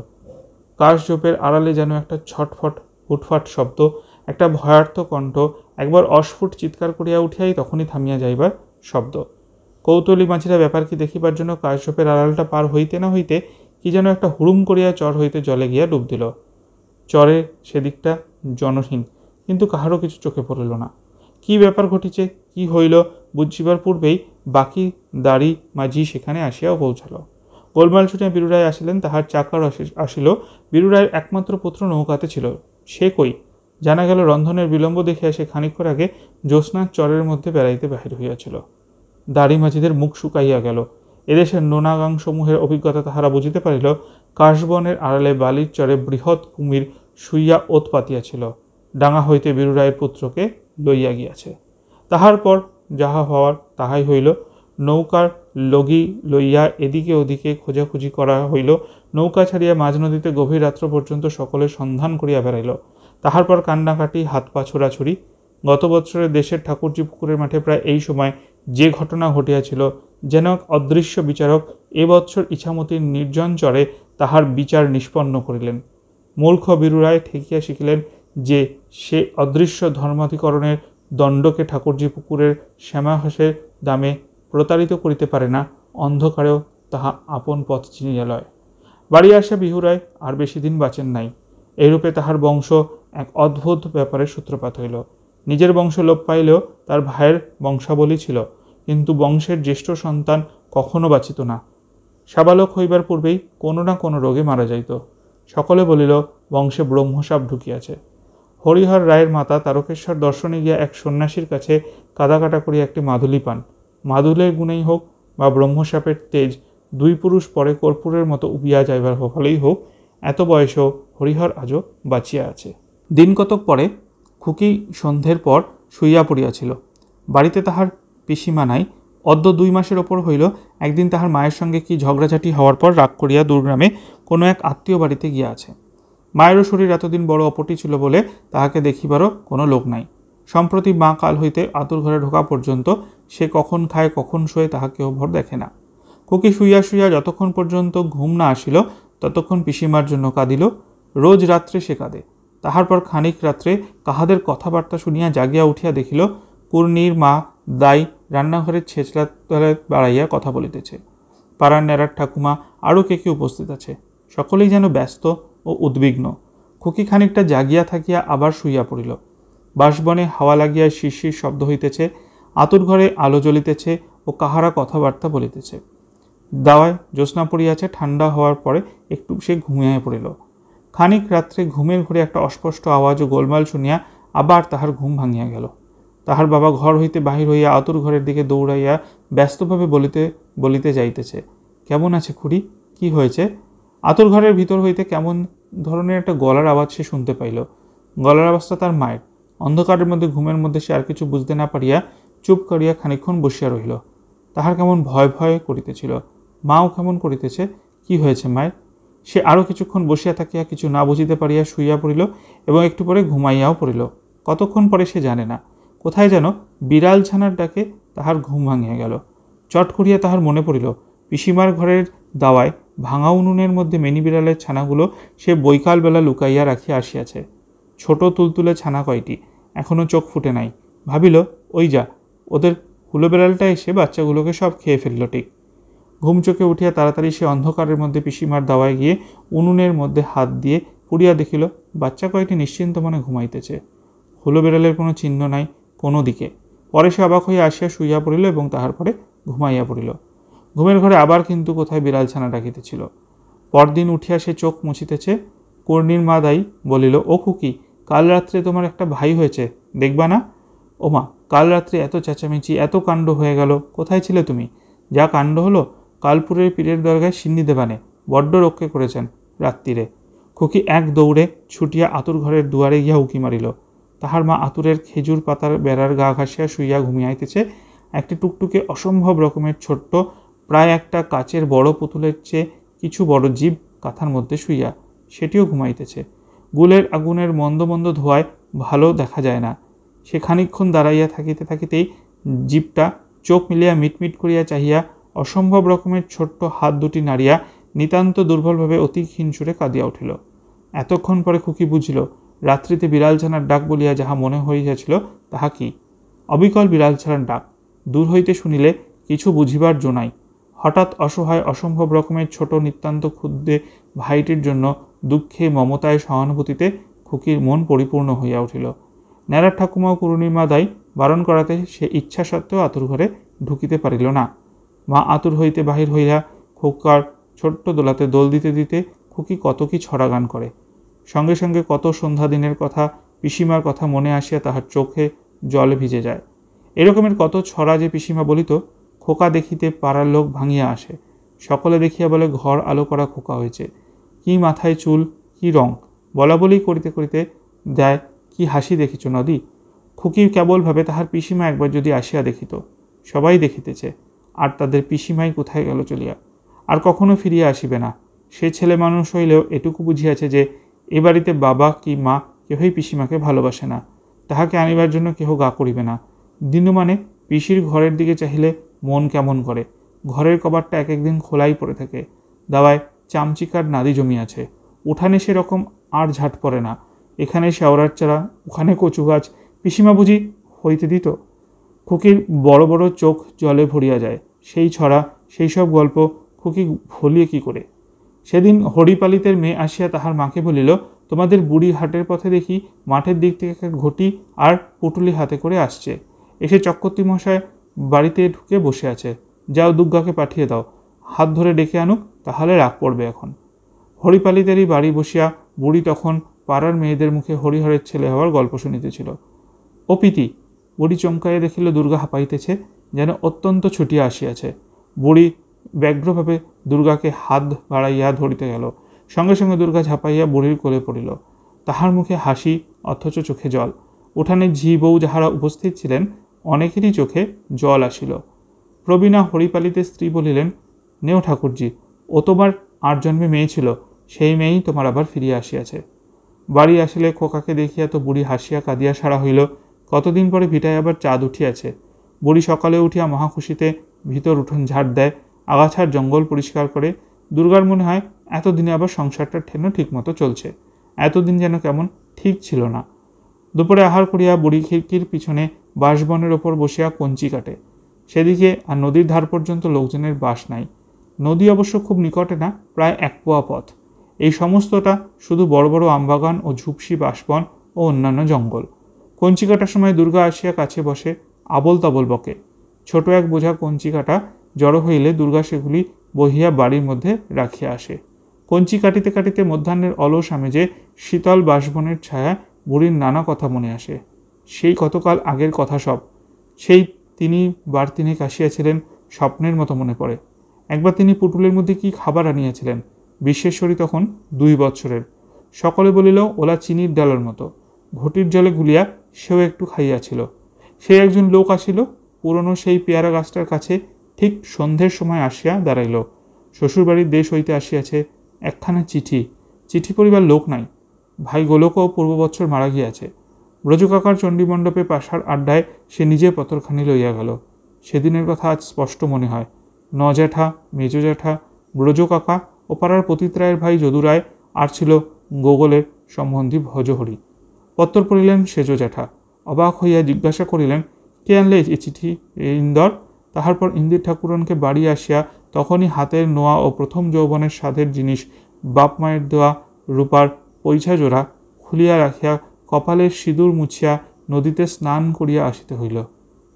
কাশঝোপের আড়ালে যেন একটা ছটফট ফুটফাট শব্দ, একটা ভয়ার্থ কণ্ঠ, একবার অস্ফুট চিৎকার করিয়া উঠিয়াই তখনই থামিয়া যাইবার শব্দ। কৌতূহলী মাঝিরা ব্যাপার কি দেখিবার জন্য কাশঝোপের আড়ালটা পার হইতে না হইতে কি যেন একটা হুড়ুম করিয়া চর হইতে জলে গিয়া ডুব দিল। চরে সেদিকটা জনহীন, কিন্তু কাহারও কিছু চোখে পড়িল না। কি ব্যাপার ঘটিছে, কি হইল বুঝিবার পূর্বেই বাকি দাড়ি মাঝি সেখানে আসিয়াও পৌঁছাল। গোলমাল ছুটিয়া বীরুরায় আসিলেন। তাহার চাকর আসিল। বীরুরায়ের একমাত্র পুত্র নৌকাতে ছিল। সে কই? জানা গেল রন্ধনের বিলম্ব দেখিয়া সে খানিকক্ষণ আগে জ্যোৎস্নার চরের মধ্যে বেড়াইতে বাহির হইয়াছিল। দাড়ি মাঝিদের মুখ শুকাইয়া গেল। এদেশের নোনাগাংসমূহের অভিজ্ঞতা তাহারা বুঝিতে পারিল। কাশবনের আড়ালে বালির চরে বৃহৎ কুমির শুইয়া ওত পাতিয়াছিল। ডাঙা হইতে বীরুরায়ের পুত্রকে লইয়া গিয়াছে। তাহার পর যাহা হওয়ার তাহাই হইল। নৌকার লগি লইয়া এদিকে ওদিকে খোঁজাখুঁজি করা হইল। নৌকা ছাড়িয়া মাঝ নদীতে গভীর রাত্র পর্যন্ত সকলে সন্ধান করিয়া বেড়াইল। তাহার পর কান্নাকাটি, হাত পা ছোড়াছুড়ি। গত বৎসরের দেশের ঠাকুরজি পুকুরের মাঠে প্রায় এই সময় যে ঘটনা ঘটিয়াছিল, যেন অদৃশ্য বিচারক এ বৎসর ইছামতির নির্জন চরে তাহার বিচার নিষ্পন্ন করিলেন। মূর্খ বীরুরায় ঠেকিয়া শিখিলেন যে সে অদৃশ্য ধর্মাধিকরণের দণ্ডকে ঠাকুরজি পুকুরের শ্যামাহাসের দামে প্রতারিত করিতে পারে না। অন্ধকারেও তাহা আপন পথ চিনিয়া লয়। বাড়ি আসা বিহুরায় আর বেশি দিন বাঁচেন নাই। এইরূপে তাহার বংশ এক অদ্ভুত ব্যাপারের সূত্রপাত হইল। নিজের বংশ লোপ পাইলেও তার ভাইয়ের বংশাবলী ছিল, কিন্তু বংশের জ্যেষ্ঠ সন্তান কখনো বাঁচিত না। সাবালক হইবার পূর্বেই কোনো না কোনো রোগে মারা যাইত। সকলে বলিল বংশে ব্রহ্মসাপ ঢুকিয়াছে। হরিহর রায়ের মাতা তারকেশ্বর দর্শনে গিয়া এক সন্ন্যাসীর কাছে কাদাকাটা করিয়া একটি মাদুলি পান। মাদুলের গুণেই হোক বা ব্রহ্মসাপের তেজ দুই পুরুষ পরে কর্পূরের মতো উবিয়া যাইবার ফলেই হোক, এত বয়সেও হরিহর আজও বাঁচিয়া আছে। দিন কতক পরে খুকি সন্ধ্যের পর শুইয়া পড়িয়াছিল। বাড়িতে তাহার পিসিমা নাই। অদ্য 2 মাসের ওপর হইল একদিন তাহার মায়ের সঙ্গে কি ঝগড়াঝাটি হওয়ার পর রাগ করিয়া দুর্গ্রামে কোনো এক আত্মীয় বাড়িতে গিয়া আছে। মায়েরও শরীর এতদিন বড় অপটি ছিল বলে তাহাকে দেখিবারও কোনো লোক নাই। সম্প্রতি মা কাল হইতে আতুর ঘরে ঢোকা পর্যন্ত সে কখন খায় কখন শোয় তাহা কেউ ভর দেখে না। খুকি শুইয়া শুইয়া যতক্ষণ পর্যন্ত ঘুম না আসিল ততক্ষণ পিসিমার জন্য কাঁদিল। রোজ রাত্রে সে কাঁদে। তাহার পর খানিক রাত্রে কাহাদের কথাবার্তা শুনিয়া জাগিয়া উঠিয়া দেখিল কুর্নির মা দাই রান্নাঘরের ছেঁচলা তলায় বাড়াইয়া কথা বলিতেছে। পাড়ার নেড়ার ঠাকুমা আরও কে কে উপস্থিত আছে। সকলেই যেন ব্যস্ত ও উদ্বিগ্ন। খুকি খানিকটা জাগিয়া থাকিয়া আবার শুইয়া পড়িল। বাঁশবনে হাওয়া লাগিয়া শিরশির শব্দ হইতেছে, আতুর ঘরে আলো জ্বলিতেছে ও কাহারা কথাবার্তা বলিতেছে। দাওয়ায় জ্যোৎস্না পড়িয়াছে। ঠান্ডা হওয়ার পরে একটু সে ঘুমিয়ে পড়িল। খানিক রাত্রে ঘুমের ঘরে একটা অস্পষ্ট আওয়াজ ও গোলমাল শুনিয়া আবার তাহার ঘুম ভাঙিয়া গেল। তাহার বাবা ঘর হইতে বাহির হইয়া আতুর ঘরের দিকে দৌড়াইয়া ব্যস্তভাবে বলিতে যাইতেছে, কেমন আছে খুড়ি, কি হয়েছে? আতুর ঘরের ভিতর হইতে কেমন ধরনের একটা গলার আওয়াজ সে শুনতে পাইল। গলার আওয়াজটা তার মায়ের। অন্ধকারের মধ্যে ঘুমের মধ্যে সে আর কিছু বুঝতে না পারিয়া চুপ করিয়া খানিকক্ষণ বসিয়া রহিল। তাহার কেমন ভয় ভয় করিতেছিল। মাও কেমন করিতেছে। কি হয়েছে মায়ের? সে আরও কিছুক্ষণ বসিয়া থাকিয়া কিছু না বুঝিতে পারিয়া শুইয়া পড়িল এবং একটু পরে ঘুমাইয়াও পড়িল। কতক্ষণ পরে সে জানে না। কোথায় যেন বিড়াল ছানার ডাকে তাহার ঘুম ভাঙিয়া গেল। চট করিয়া তাহার মনে পড়িল পিসিমার ঘরের দাওয়ায় ভাঙা উনুনের মধ্যে মেনি বিড়ালের ছানাগুলো সে বৈকালবেলা লুকাইয়া রাখিয়া আসিয়াছে। ছোট তুলতুলে ছানা কয়টি, এখনও চোখ ফুটে নাই। ভাবিল ওই যা, ওদের হুলো বিড়ালটা এসে বাচ্চাগুলোকে সব খেয়ে ফেলল ঠিক। ঘুম চোখে উঠিয়া তাড়াতাড়ি সে অন্ধকারের মধ্যে পিসিমার দাওয়ায় গিয়ে উনুনের মধ্যে হাত দিয়ে পুড়িয়া দেখিল বাচ্চা কয়টি নিশ্চিন্ত মনে ঘুমাইতেছে। হুলো বিড়ালের কোনো চিহ্ন নাই কোনো দিকে। পরে সে অবাক হইয়া আসিয়া শুইয়া পড়িল এবং তাহার পরে ঘুমাইয়া পড়িল। ঘুমের ঘরে আবার কিন্তু কোথায় বিড়াল ছানা ডাকিতেছিল। পরদিন উঠিয়া সে চোখ মুছিতেছে। কর্ণীর মা দাই বলিল, ও খুকি, কাল রাত্রে তোমার একটা ভাই হয়েছে, দেখবা না? ও মা, কাল রাত্রে এত চেঁচামেচি, এত কাণ্ড হয়ে গেল, কোথায় ছিলে তুমি? যা কাণ্ড হলো, কালপুরের পীরের দরগায় সিন্নি দেবানে বড্ড রক্ষে করেছেন রাত্রিরে। খুকি এক দৌড়ে ছুটিয়া আতুর ঘরের দুয়ারে গিয়া উকি মারিল। তাহার মা আতুরের খেজুর পাতার বেড়ার গা ঘাসিয়া শুইয়া ঘুমিয়াইতেছে। একটি টুকটুকে অসম্ভব রকমের ছোট্ট, প্রায় একটা কাচের বড় পুতুলের চেয়ে কিছু বড় জীব কাঁথার মধ্যে শুইয়া, সেটিও ঘুমাইতেছে। গুলের আগুনের মন্দ মন্দ ধোঁয়ায় ভালো দেখা যায় না। সে খানিকক্ষণ দাঁড়াইয়া থাকিতে থাকিতেই জীবটা চোখ মিলিয়া মিটমিট করিয়া চাহিয়া অসম্ভব রকমের ছোট্ট হাত দুটি নাড়িয়া নিতান্ত দুর্বলভাবে অতি ক্ষীণ সুরে কাঁদিয়া উঠিল। এতক্ষণ পরে খুকি বুঝিল রাত্রিতে বিড়াল ছানার ডাক বলিয়া যাহা মনে হইয়াছিল তাহা কি? অবিকল বিড়াল ছানার ডাক। দূর হইতে শুনিলে কিছু বুঝিবার জো নাই। হঠাৎ অসহায় অসম্ভব রকমের ছোট নিতান্ত ক্ষুদ্রে ভাইটির জন্য দুঃখে মমতায় সহানুভূতিতে খুকির মন পরিপূর্ণ হইয়া উঠিল। ন্যাড়ার ঠাকুমা ও কুরুনির মা দাই বারণ করাতে সে ইচ্ছা সত্ত্বেও আতুর ঘরে ঢুকিতে পারিল না। মা আতুর হইতে বাহির হইয়া খোকার ছোট্ট দোলাতে দোল দিতে দিতে খুকি কত কি ছড়া গান করে। সঙ্গে সঙ্গে কত সন্ধ্যা দিনের কথা, পিসিমার কথা মনে আসিয়া তাহার চোখে জলে ভিজে যায়। এরকমের কত ছড়া যে পিসিমা বলিত। খোকা দেখিতে পাড়ার লোক ভাঙিয়া আসে। সকলে দেখিয়া বলে ঘর আলো করা খোকা হয়েছে। কি মাথায় চুল, কি রং, বলা বলি করিতে করিতে দেয় কি হাসি দেখিছ নদী। খুকি কেবল ভাবে তাহার পিসিমা একবার যদি আসিয়া দেখিত। সবাই দেখিতেছে, আর তাদের পিসিমাই কোথায় গেল চলিয়া, আর কখনো ফিরিয়া আসিবে না। সে ছেলে মানুষ হইলেও এটুকু বুঝিয়াছে যে এ বাড়িতে বাবা কি মা কেহই পিসিমাকে ভালোবাসে না, তাহাকে আনিবার জন্য কেহ গা করিবে না। দিনুমানে পিসির ঘরের দিকে চাহিলে মন কেমন করে। ঘরের কবাটটা এক একদিন খোলাই পড়ে থাকে। দাওয়ায় চামচিকার নাদি জমিয়াছে। উঠানে সেরকম আর ঝাট পড়ে না। এখানে শেওড়ার চারা, ওখানে কচু গাছ, পিসিমা বুঝি হইতে দিত? খুকির বড় বড় চোখ জলে ভরিয়া যায়। সেই ছড়া, সেই সব গল্প খুকি ভুলিয়ে কি করে? সেদিন হরিপালিতের মেয়ে আসিয়া তাহার মাকে বলিল, তোমাদের বুড়ি হাটের পথে দেখি মাঠের দিক থেকে একটা ঘটি আর পুটুলি হাতে করে আসছে, এসে চক্রবর্তী মশাই বাড়িতে ঢুকে বসে আছে, যাও দুর্গাকে পাঠিয়ে দাও, হাত ধরে ডেকে আনুক, তাহলে রাগ পড়বে এখন। হরিপালিতেরই বাড়ি বসিয়া বুড়ি তখন পাড়ার মেয়েদের মুখে হরিহরের ছেলে হওয়ার গল্প শুনিতেছিল। ও পিতি, বুড়ি চমকাইয়া দেখিল দুর্গা হাঁপাইতেছে, যেন অত্যন্ত ছুটিয়া আসিয়াছে। বুড়ি ব্যগ্রভাবে দুর্গাকে হাত বাড়াইয়া ধরিতে গেল, সঙ্গে সঙ্গে দুর্গা ঝাঁপাইয়া বুড়ির কোলে পড়িল। তাহার মুখে হাসি, অথচ চোখে জল। উঠানে ঝি বউ যাহারা উপস্থিত ছিলেন, অনেকেরই চোখে জল আসিল। প্রবীণা হরিপালিতের স্ত্রী বলিলেন, নেও ঠাকুরজি, ও তোমার 8 জন্মে মেয়ে ছিল, সেই মেয়েই তোমার আবার ফিরিয়া আসিয়াছে। বাড়ি আসিলে খোকাকে দেখিয়া তো বুড়ি হাসিয়া কাঁদিয়া সারা হইল। কতদিন পরে ভিটায় আবার চাঁদ উঠিয়াছে। বুড়ি সকালে উঠিয়া মহাখুশিতে ভিতর উঠোন ঝাড় দেয়, আগাছার জঙ্গল পরিষ্কার করে। দুর্গার মনে হয় এতদিনে আবার সংসারটা ঠেনো ঠিকমতো চলছে, এতদিন যেন কেমন ঠিক ছিল না। দুপুরে আহার করিয়া বুড়ি খিড়কির পিছনে বাঁশবনের ওপর বসিয়া কঞ্চি কাটে। সেদিকে আর নদীর ধার পর্যন্ত লোকজনের বাস নাই। নদী অবশ্য খুব নিকটে না, প্রায় 1 পোয়া পথ। এই সমস্তটা শুধু বড় বড় আমবাগান ও ঝুপসি বাঁশবন ও অন্যান্য জঙ্গল। কঞ্চি কাটার সময় দুর্গা আসিয়া কাছে বসে, আবল তাবল বকে। ছোট এক বোঝা কঞ্চি কাটা জড়ো হইলে দুর্গা সেগুলি বহিয়া বাড়ির মধ্যে রাখিয়া আসে। কঞ্চি কাটিতে কাটিতে মধ্যাহ্নের অলস আমেজে শীতল বাঁশবনের ছায়া বুড়ির নানা কথা মনে আসে। সেই কতকাল আগের কথা সব। সেই তিনি বার তিনেক আসিয়াছিলেন, স্বপ্নের মতো মনে পড়ে। একবার তিনি পুটুলের মধ্যে কি খাবার আনিয়াছিলেন। বিশ্বেশ্বরী তখন 2 বৎসরের। সকলে বলিল, ওলা চিনির ডালের মতো। ঘটির জলে গুলিয়া সেও একটু খাইয়াছিল। সে একজন লোক আসিল, পুরনো সেই পেয়ারা গাছটার কাছে ঠিক সন্ধ্যের সময় আসিয়া দাঁড়াইল। শ্বশুরবাড়ির দেশ হইতে আসিয়াছে একখানা চিঠি। চিঠি পড়িবার লোক নাই। ভাই গোলকও পূর্ব বৎসর মারা গিয়াছে। ব্রজকাকার চণ্ডীমণ্ডপে পাশার আড্ডায় সে নিজে পত্রখানি লইয়া গেল। সেদিনের কথা আজ স্পষ্ট মনে হয়। ন জ্যাঠা, মেজ জ্যাঠা, ব্রজকাকা ও পাড়ার পতিত রায়ের ভাই যদু রায়, আর ছিল গোগলের সম্বন্ধী ভজহরি। পত্র পড়িলেন সেজ জ্যাঠা। অবাক হইয়া জিজ্ঞাসা করিলেন, কে আনলে এ চিঠি ইন্দর? তাহার পর ইন্দির ঠাকুরনকে বাড়ি আসিয়া তখনই হাতের নোয়া ও প্রথম যৌবনের স্বাদের জিনিস, বাপ মায়ের দেওয়া রূপার পৈছা জোড়া খুলিয়া রাখিয়া কপালের সিঁদুর মুছিয়া নদীতে স্নান করিয়া আসিতে হইল।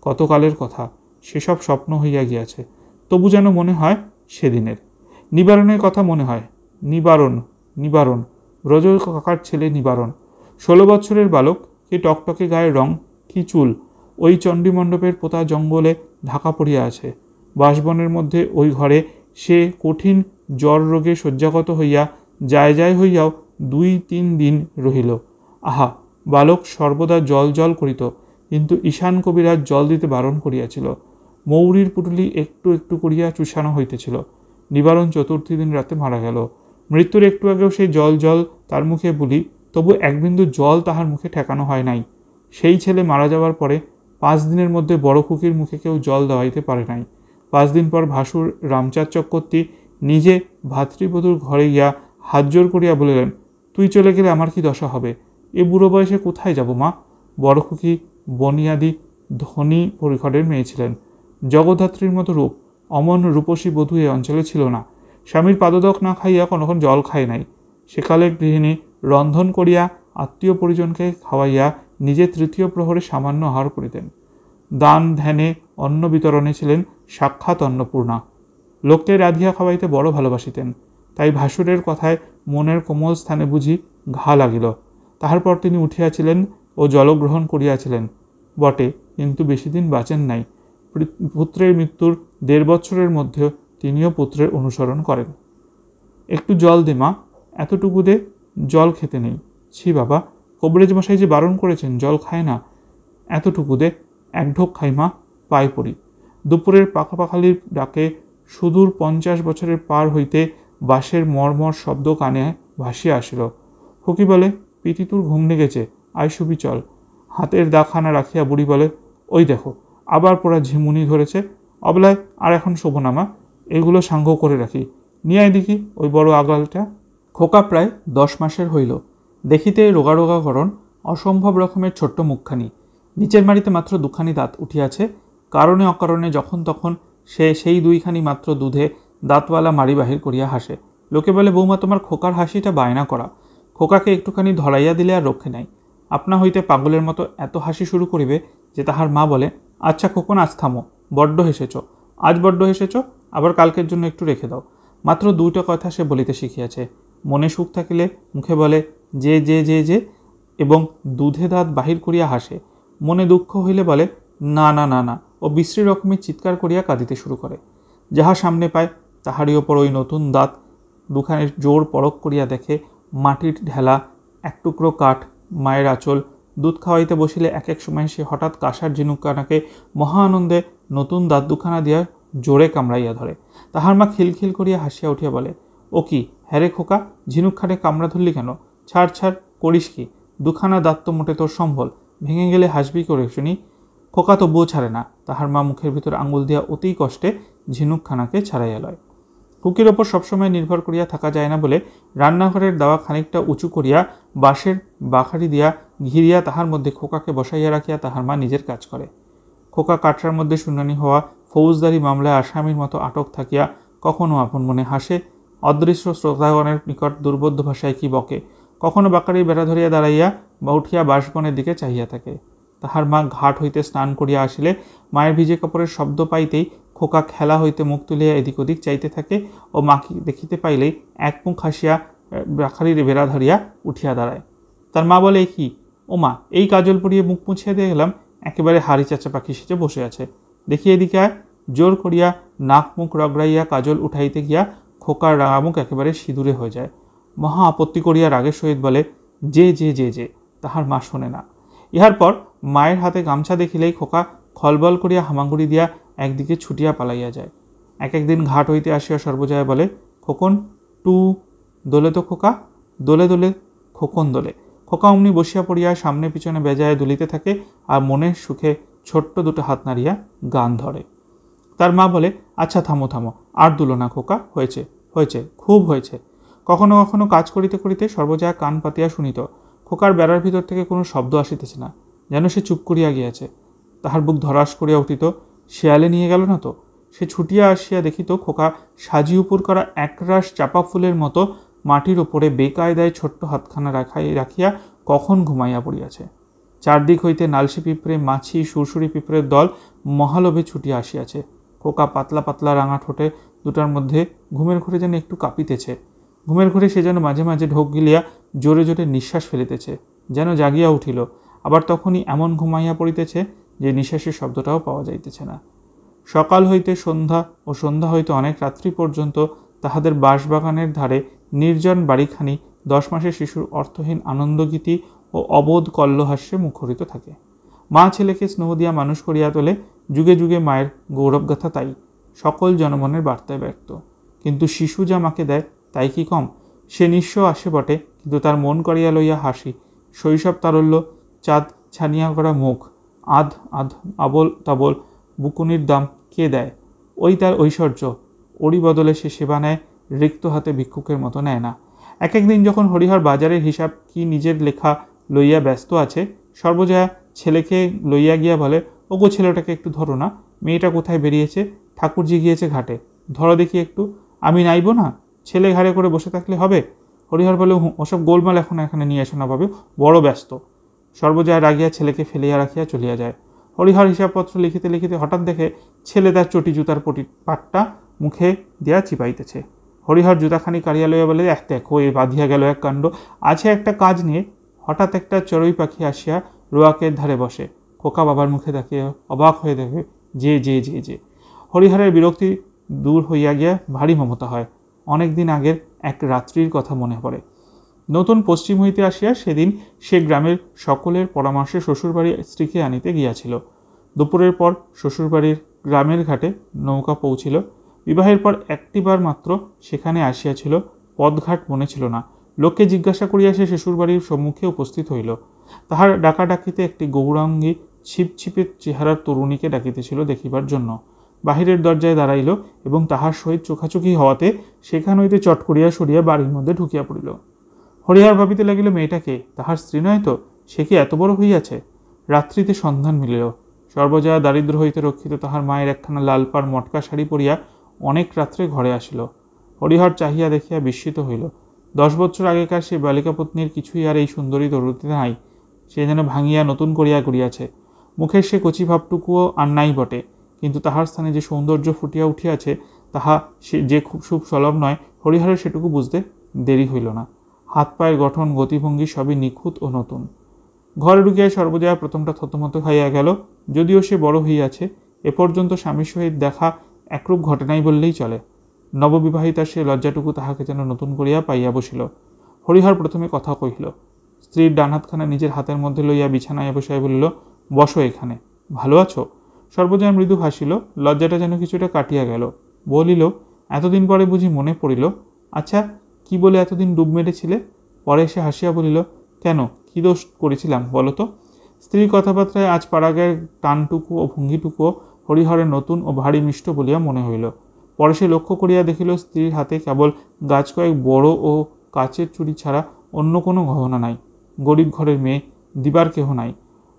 কতকালের কথা, সেসব স্বপ্ন হইয়া গিয়াছে। তবু যেন মনে হয় সেদিনের। নিবারণের কথা মনে হয়। নিবারণ ব্রজ কাকার ছেলে নিবারণ। 16 বৎসরের বালক, কি টকটকে গায়ের রং, কি চুল। ওই চণ্ডীমণ্ডপের পোতা জঙ্গলে ঢাকা পড়িয়া আছে। বাঁশবনের মধ্যে ওই ঘরে সে কঠিন জ্বর রোগে শয্যাগত হইয়া যায় হইয়াও 2-3 দিন রহিল। আহা, বালক সর্বদা জল জল করিত, কিন্তু ঈশান কবিরাজ জল দিতে বারণ করিয়াছিল। মৌরির পুটুলি একটু একটু করিয়া চুষানো হইতেছিল। নিবারণ 4র্থী দিন রাতে মারা গেল। মৃত্যুর একটু আগেও সেই জল জল তার মুখে বলি, তবু এক বিন্দু জল তাহার মুখে ঠেকানো হয় নাই। সেই ছেলে মারা যাওয়ার পরে 5 দিনের মধ্যে বড় খুকির মুখে কেউ জল দেওয়াইতে পারে নাই। 5 দিন পর ভাসুর রামচাঁদ চক্রবর্তী নিজে ভাতৃবধূর ঘরে গিয়া হাত জোর করিয়া বলিলেন, তুই চলে গেলে আমার কি দশা হবে? এ বুড়ো বয়সে কোথায় যাব মা? বড় খুকি বনিয়াদি ধনী পরিখরের মেয়ে ছিলেন। জগদ্ধাত্রীর মতো রূপ, অমন রূপসী বধূ এ অঞ্চলে ছিল না। স্বামীর পাদদক না খাইয়া কোনোক্ষণ জল খায় নাই। সেকালের গৃহিণী রন্ধন করিয়া আত্মীয় পরিজনকে খাওয়াইয়া নিজে 3য় প্রহরে সামান্য আহার করিতেন। দান ধ্যানে অন্ন বিতরণে ছিলেন সাক্ষাৎ অন্নপূর্ণা। লোককে রাধিয়া খাওয়াইতে বড় ভালোবাসিতেন। তাই ভাসুরের কথায় মনের কোমল স্থানে বুঝি ঘা লাগিল। তাহার পর তিনি উঠিয়াছিলেন ও জলগ্রহণ করিয়াছিলেন বটে, কিন্তু বেশি দিন বাঁচেন নাই। পুত্রের মৃত্যুর 1.5 বৎসরের মধ্যে তিনিও পুত্রের অনুসরণ করেন। একটু জল দে মা, এতটুকু দে, জল খেতে নেই। ছি বাবা, কবরেজ মশাই যে বারণ করেছেন, জল খায় না। এতটুকু দে, 1 ঢোক খাই মা, পায়ে পড়ি। দুপুরের পাখাপাখালির ডাকে সুদূর 50 বছরের পার হইতে বাঁশের মর্মর শব্দ কানে ভাসিয়া আসিল। খুকি বলে, পিতি তোর ঘুম লেগেছে, আয় শুবি চল। হাতের দাখানা রাখিয়া বুড়ি বলে, ওই দেখো আবার পোড়া ঝিমুনি ধরেছে, অবলায় আর এখন শোবো না মা, এগুলো সাঙ্গ করে রাখি। নিয়ে আয় দেখি ওই বড় আগালটা। খোকা প্রায় 10 মাসের হইল। দেখিতে রোগা রোগা গড়ন, অসম্ভব রকমের ছোট্ট মুখখানি। নিচের মাড়িতে মাত্র 2খানি দাঁত উঠিয়াছে। কারণে অকারণে যখন তখন সে সেই 2খানি মাত্র দুধে দাঁতওয়ালা মাড়ি বাহির করিয়া হাসে। লোকে বলে বৌমা তোমার খোকার হাসিটা বায়না করা, খোকাকে একটুখানি ধরাইয়া দিলে আর রক্ষে নাই, আপনা হইতে পাগলের মতো এত হাসি শুরু করিবে যে তাহার মা বলে, আচ্ছা খোকন আজ থামো, বড্ড হেসেছ, আজ বড্ড হেসেছ, আবার কালকের জন্য একটু রেখে দাও। মাত্র 2টা কথা সে বলিতে শিখিয়াছে। মনে সুখ থাকিলে মুখে বলে যে যে যে যে এবং দুধে দাঁত বাহির করিয়া হাসে। মনে দুঃখ হইলে বলে না না না না ও বিশ্রী রকমের চিৎকার করিয়া কাঁদিতে শুরু করে। যাহা সামনে পায় তাহারই ওপর ওই নতুন দাঁত দুখানের জোর পরক করিয়া দেখে, মাটির ঢেলা, এক টুকরো কাঠ, মায়ের আঁচল। দুধ খাওয়াইতে বসিলে এক এক সময় সে হঠাৎ কাঁসার ঝিনুকখানাকে মহা আনন্দে নতুন দাঁত দুখানা দিয়া জোরে কামড়াইয়া ধরে। তাহার মা খিলখিল করিয়া হাসিয়া উঠিয়া বলে, ও কি হ্যারে খোকা, ঝিনুকখানে কামড়া ধরলি কেন? ছাড় ছাড়, করিস কি? দুখানা দাঁত তো মোটে তোর সম্বল, ভেঙে গেলে হাসবি করে শুনি। খোকা তবুও ছাড়ে না। তাহার মা মুখের ভিতর আঙুল দিয়া অতি কষ্টে ঝিনুকখানাকে ছাড়াইয়া লয়। খুকির ওপর সবসময় নির্ভর করিয়া থাকা যায় না বলে রান্নাঘরের দাওয়া খানিকটা উঁচু করিয়া বাঁশের বাখারি দিয়া ঘিরিয়া তাহার মধ্যে খোকাকে বসাইয়া রাখিয়া তাহার মা নিজের কাজ করে। খোকা কাটরার মধ্যে শুনানি হওয়া ফৌজদারি মামলায় আসামির মতো আটক থাকিয়া কখনো আপন মনে হাসে, অদৃশ্য শ্রোতাগণের নিকট দুর্বোধ্য ভাষায় কি বকে, কখনো বাকারির বেড়া ধরিয়া দাঁড়াইয়া বা উঠিয়া বাঁশবনের দিকে চাহিয়া থাকে। তাহার মা ঘাট হইতে স্নান করিয়া আসিলে মায়ের ভিজে কাপড়ের শব্দ পাইতেই খোকা খেলা হইতে মুখ তুলিয়া এদিক ওদিক চাইতে থাকে ও মাকে দেখিতে পাইলেই এক মুখ হাসিয়া বাখারির বেড়া ধরিয়া উঠিয়া দাঁড়ায়। তার মা বলে, কি ও মা, এই কাজল পরিয়ে মুখ মুছিয়া দিয়ে গেলাম, একেবারে হাড়ি চাচা পাখি সেজে বসে আছে, দেখি এদিকে আয়। জোর করিয়া নাক মুখ রগড়াইয়া কাজল উঠাইতে গিয়া খোকার রাঙা মুখ একেবারে সিঁদুরে হয়ে যায়। মহা আপত্তি করিয়া রাগের সহিত বলে, যে যে যে যে। তাহার মা শোনে না। ইহার পর মায়ের হাতে গামছা দেখিলেই খোকা খলবল করিয়া হামাগুড়ি দিয়া একদিকে ছুটিয়া পালাইয়া যায়। এক একদিন ঘাট হইতে আসিয়া সর্বজয়া বলে, খোকন টু দোলে তো খোকা, দোলে দোলে খোকন দোলে। খোকা অমনি বসিয়া পড়িয়া সামনে পিছনে বেজায় দুলিতে থাকে আর মনের সুখে ছোট্ট দুটো হাত নাড়িয়া গান ধরে। তার মা বলে, আচ্ছা থামো থামো, আর দুলো না খোকা, হয়েছে হয়েছে, খুব হয়েছে। কখনো কখনো কাজ করিতে করিতে সর্বজয়া কান পাতিয়া শুনিত খোকার বেড়ার ভিতর থেকে কোনো শব্দ আসিতেছে না, যেন সে চুপ করিয়া গিয়াছে। তাহার বুক ধরাস করিয়া উঠিত, শেয়ালে নিয়ে গেল না তো। সে ছুটিয়া আসিয়া দেখিত খোকা সাজি উপর করা একরাশ চাপা ফুলের মতো মাটির ওপরে বেকায়দায় ছোট্ট হাতখানা রাখিয়া কখন ঘুমাইয়া পড়িয়াছে। চারদিক হইতে নালসি পিঁপড়ে, মাছি, সুরসুরি পিঁপড়ের দল মহালোভে ছুটিয়া আসিয়াছে। খোকা পাতলা পাতলা রাঙা ঠোঁটে দুটার মধ্যে ঘুমের ঘরে যেন একটু কাঁপিতেছে। ঘুমের ঘরে সে যেন মাঝে মাঝে ঢোক গিলিয়া জোরে জোরে নিঃশ্বাস ফেলিতেছে, যেন জাগিয়া উঠিল, আবার তখনই এমন ঘুমাইয়া পড়িতেছে যে নিঃশ্বাসের শব্দটাও পাওয়া যাইতেছে না। সকাল হইতে সন্ধ্যা ও সন্ধ্যা হইতে অনেক রাত্রি পর্যন্ত তাহাদের বাঁশবাগানের ধারে নির্জন বাড়িখানি 10 মাসের শিশুর অর্থহীন আনন্দগীতি ও অবোধ কল্লহাস্যে মুখরিত থাকে। মা ছেলেকে স্নেহ দিয়া মানুষ করিয়া তোলে, যুগে যুগে মায়ের গৌরবগাথা তাই, সকল জনমনের বার্তায় ব্যক্ত। কিন্তু শিশু যা মাকে দেয় তাই কি কম? সে নিঃস্ব আসে বটে, কিন্তু তার মন করিয়া লইয়া হাসি, শৈশব তারল্য, চাঁদ ছানিয়া করা মুখ, আধ আধ আবল তাবল বুকুনির দাম কে দেয়? ওই তার ঐশ্বর্য। ওরই বদলে সে সেবা নেয়, রিক্ত হাতে ভিক্ষুকের মতো নেয় না। এক একদিন যখন হরিহর বাজারের হিসাব কি নিজের লেখা লইয়া ব্যস্ত আছে, সর্বজয়া ছেলেকে লইয়া গিয়া বলে, ওগো ছেলেটাকে একটু ধরো না, মেয়েটা কোথায় বেরিয়েছে, ঠাকুরজি গিয়েছে ঘাটে, ধরো দেখি একটু। আমি নাইব না, ছেলে ঘাড়ে করে বসে থাকলে হবে? হরিহর বলে, ওসব গোলমাল এখন এখানে নিয়ে এসো না বাবু, বড় ব্যস্ত। সর্বজয়া রাগিয়া ছেলেকে ফেলিয়া রাখিয়া চলিয়া যায়। হরিহর হিসাবপত্র লিখিতে লিখিতে হঠাৎ দেখে ছেলে তার চটি জুতার পাটটা মুখে দিয়া চিপাইতেছে। হরিহর জুতাখানি কাড়িয়া লইয়া বলে, দেখো এ বাঁধিয়া গেল এক কাণ্ড, আছে একটা কাজ নিয়ে। হঠাৎ একটা চড়ুই পাখি আসিয়া রোয়াকের ধারে বসে। খোকা বাবার মুখে তাকিয়ে অবাক হয়ে দেখে যে যে যে যে। হরিহরের বিরক্তি দূর হইয়া গিয়া ভারী মমতা হয়। অনেক দিন আগের এক রাত্রির কথা মনে পড়ে। নতুন পশ্চিম হইতে আসিয়া সেদিন সে গ্রামের সকলের পরামর্শে শ্বশুরবাড়ির স্ত্রীকে আনিতে গিয়াছিল। দুপুরের পর শ্বশুরবাড়ির গ্রামের ঘাটে নৌকা পৌঁছিল। বিবাহের পর একটিবার মাত্র সেখানে আসিয়াছিল, পথঘাট মনে ছিল না। লোককে জিজ্ঞাসা করিয়া সে শ্বশুরবাড়ির সম্মুখে উপস্থিত হইল। তাহার ডাকাডাকিতে একটি গৌরাঙ্গী ছিপছিপে চেহারার তরুণীকে ডাকিতেছিল দেখিবার জন্য। বাহিরের দরজায় দাঁড়াইল এবং তাহার সহিত চোখাচোখি হওয়াতে সেখান হইতে চট করিয়া সরিয়া বাড়ির মধ্যে ঢুকিয়া পড়িল। হরিহর ভাবিতে লাগিল, মেয়েটাকে তাহার স্ত্রী নয় তো, সে কি এত বড় হইয়াছে? রাত্রিতে সন্ধান মিলিল। সর্বজয়া দারিদ্র হইতে রক্ষিত তাহার মায়ের একখানা লালপাড় মটকা শাড়ি পরিয়া অনেক রাত্রে ঘরে আসিল। হরিহর চাহিয়া দেখিয়া বিস্মিত হইল। 10 বছর আগেকার সে বালিকাপত্নীর কিছুই আর এই সুন্দরী তরুণীতে নাই। সে যেন ভাঙিয়া নতুন করিয়া গড়িয়াছে। মুখের সে কচি ভাবটুকুও আর নাই বটে, কিন্তু তাহার স্থানে যে সৌন্দর্য ফুটিয়া উঠিয়াছে তাহা সে যে খুব সুলভ নয়, হরিহরের সেটুকু বুঝতে দেরি হইল না। হাত পায়ের গঠন, গতিভঙ্গি সবই নিখুঁত ও নতুন। ঘরে ঢুকিয়া সর্বজয়া প্রথমটা থতমত হইয়া গেল। যদিও সে বড় হইয়াছে, এ পর্যন্ত স্বামীর সহিত দেখা একরূপ ঘটে নাই বললেই চলে। নববিবাহিতা সে লজ্জাটুকু তাহাকে যেন নতুন করিয়া পাইয়া বসিল। হরিহর প্রথমে কথা কহিল। স্ত্রীর ডান হাতখানা নিজের হাতের মধ্যে লইয়া বিছানায় বসাইয়া বলিল, বসো এখানে। ভালো আছো? সর্বজয়া মৃদু হাসিল। লজ্জাটা যেন কিছুটা কাটিয়া গেল। বলিল, এতদিন পরে বুঝি মনে পড়িল? আচ্ছা, কি বলে এতদিন ডুব মেরেছিলে? পরে সে হাসিয়া বলিল, কেন, কি দোষ করেছিলাম বলো তো? স্ত্রীর কথাবার্তায় আজ পাড়াগাঁয়ের টানটুকু ও ভঙ্গিটুকুও হরিহরের নতুন ও ভারী মিষ্ট বলিয়া মনে হইল। পরে সে লক্ষ্য করিয়া দেখিল স্ত্রীর হাতে কেবল গাছ কয়েক বড় ও কাচের চুড়ি ছাড়া অন্য কোনো গহনা নাই। গরিব ঘরের মেয়ে, দিবার কেহ নাই।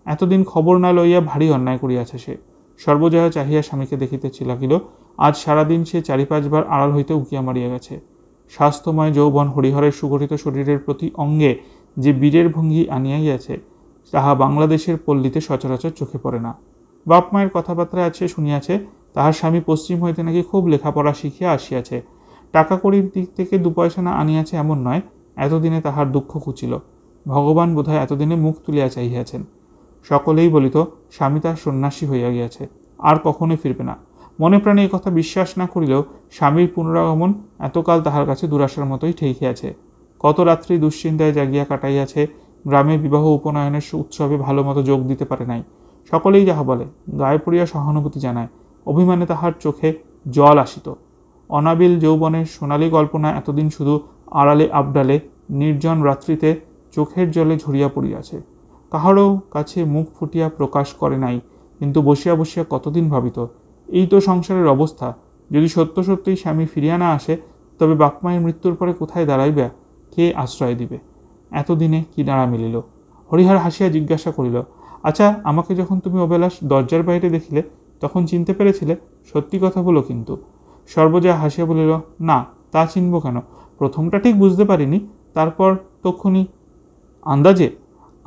এতদিন খবর না লইয়া ভারী অন্যায় করিয়াছে সে। সর্বজয়া চাহিয়া স্বামীকে দেখিতেছি লাগিল। আজ সারাদিন সে 4-5 বার আড়াল হইতে উকিয়া মারিয়া গেছে। স্বাস্থ্যময় যৌবন হরিহরের সুগঠিত শরীরের প্রতি অঙ্গে যে বীরের ভঙ্গি আনিয়া গিয়াছে, তাহা বাংলাদেশের পল্লীতে সচরাচর চোখে পড়ে না। বাপ মায়ের কথাবার্তা আছে শুনিয়াছে, তাহার স্বামী পশ্চিম হইতে নাকি খুব লেখাপড়া শিখিয়া আসিয়াছে। টাকা কড়ির দিক থেকে 2 পয়সা না আনিয়াছে এমন নয়। এতদিনে তাহার দুঃখ ঘুচিল। ভগবান বোধহয় এতদিনে মুখ তুলিয়া চাহিয়াছেন। সকলেই বলিত স্বামী তার সন্ন্যাসী হইয়া গিয়াছে, আর কখনোই ফিরবে না। মনে প্রাণে এই কথা বিশ্বাস না করিলেও স্বামীর পুনরাগমন এতকাল তাহার কাছে দুরাশার মতোই ঠেকিয়াছে। কত রাত্রি দুশ্চিন্তায় জাগিয়া কাটাইয়াছে। গ্রামের বিবাহ উপনয়নের উৎসবে ভালো মতো যোগ দিতে পারে নাই। সকলেই যাহা বলে, গায়ে পড়িয়া সহানুভূতি জানায়। অভিমানে তাহার চোখে জল আসিত। অনাবিল যৌবনের সোনালী কল্পনা এতদিন শুধু আড়ালে আবডালে নির্জন রাত্রিতে চোখের জলে ঝরিয়া পড়িয়াছে। কাহারও কাছে মুখ ফুটিয়া প্রকাশ করে নাই, কিন্তু বসিয়া বসিয়া কতদিন ভাবিত, এই তো সংসারের অবস্থা। যদি সত্য সত্যই স্বামী ফিরিয়া না আসে, তবে বাপমায়ের মৃত্যুর পরে কোথায় দাঁড়াইবে? কে আশ্রয় দিবে? এতদিনে কি দাঁড়া মিলিল? হরিহর হাসিয়া জিজ্ঞাসা করিল, আচ্ছা, আমাকে যখন তুমি অবেলা দরজার বাইরে দেখিলে তখন চিনতে পেরেছিলে? সত্যি কথা বলো কিন্তু। সর্বজয়া হাসিয়া বলিল, না, তা চিনব কেন? প্রথমটা ঠিক বুঝতে পারিনি, তারপর তক্ষুনি। আন্দাজে?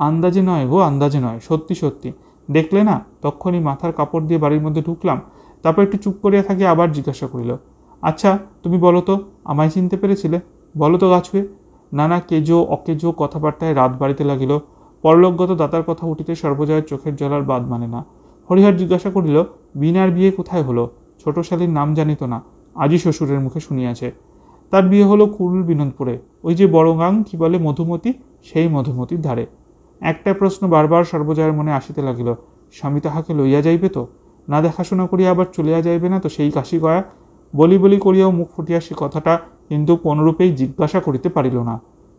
আন্দাজে নয় গো, আন্দাজে নয়, সত্যি সত্যি। দেখলে না, তক্ষুনি মাথার কাপড় দিয়ে বাড়ির মধ্যে ঢুকলাম। তারপর একটু চুপ করিয়া থাকি, আবার জিজ্ঞাসা করিল, আচ্ছা, তুমি বলো তো, আমায় চিনতে পেরেছিলে? বলো তো গাছুয়ে। নানা কেজো অকেজো কথাবার্তায় রাত বাড়িতে লাগিল। পরলোকগত দাতার কথা উঠিতে সর্বজয়ের চোখের জলার বাদ মানে না। হরিহর জিজ্ঞাসা করিল, বিনার বিয়ে কোথায় হলো? ছোট শালীর নাম জানিত না, আজই শ্বশুরের মুখে শুনিয়াছে। তার বিয়ে হলো কুরুল বিনোদপুরে, ওই যে বড় গাং কি বলে মধুমতি, সেই মধুমতির ধারে। একটা প্রশ্ন বারবার সর্বজয়ের মনে আসিতে লাগিল, স্বামী তাহাকে লইয়া যাইবে তো? না দেখাশোনা করিয়া আবার চলিয়া যাইবে না তো সেই কাশি গয়া? বলি বলি করিয়াও মুখ ফুটিয়া সে কথাটা কিন্তু কোনরূপেই জিজ্ঞাসা করিতে পারিল না।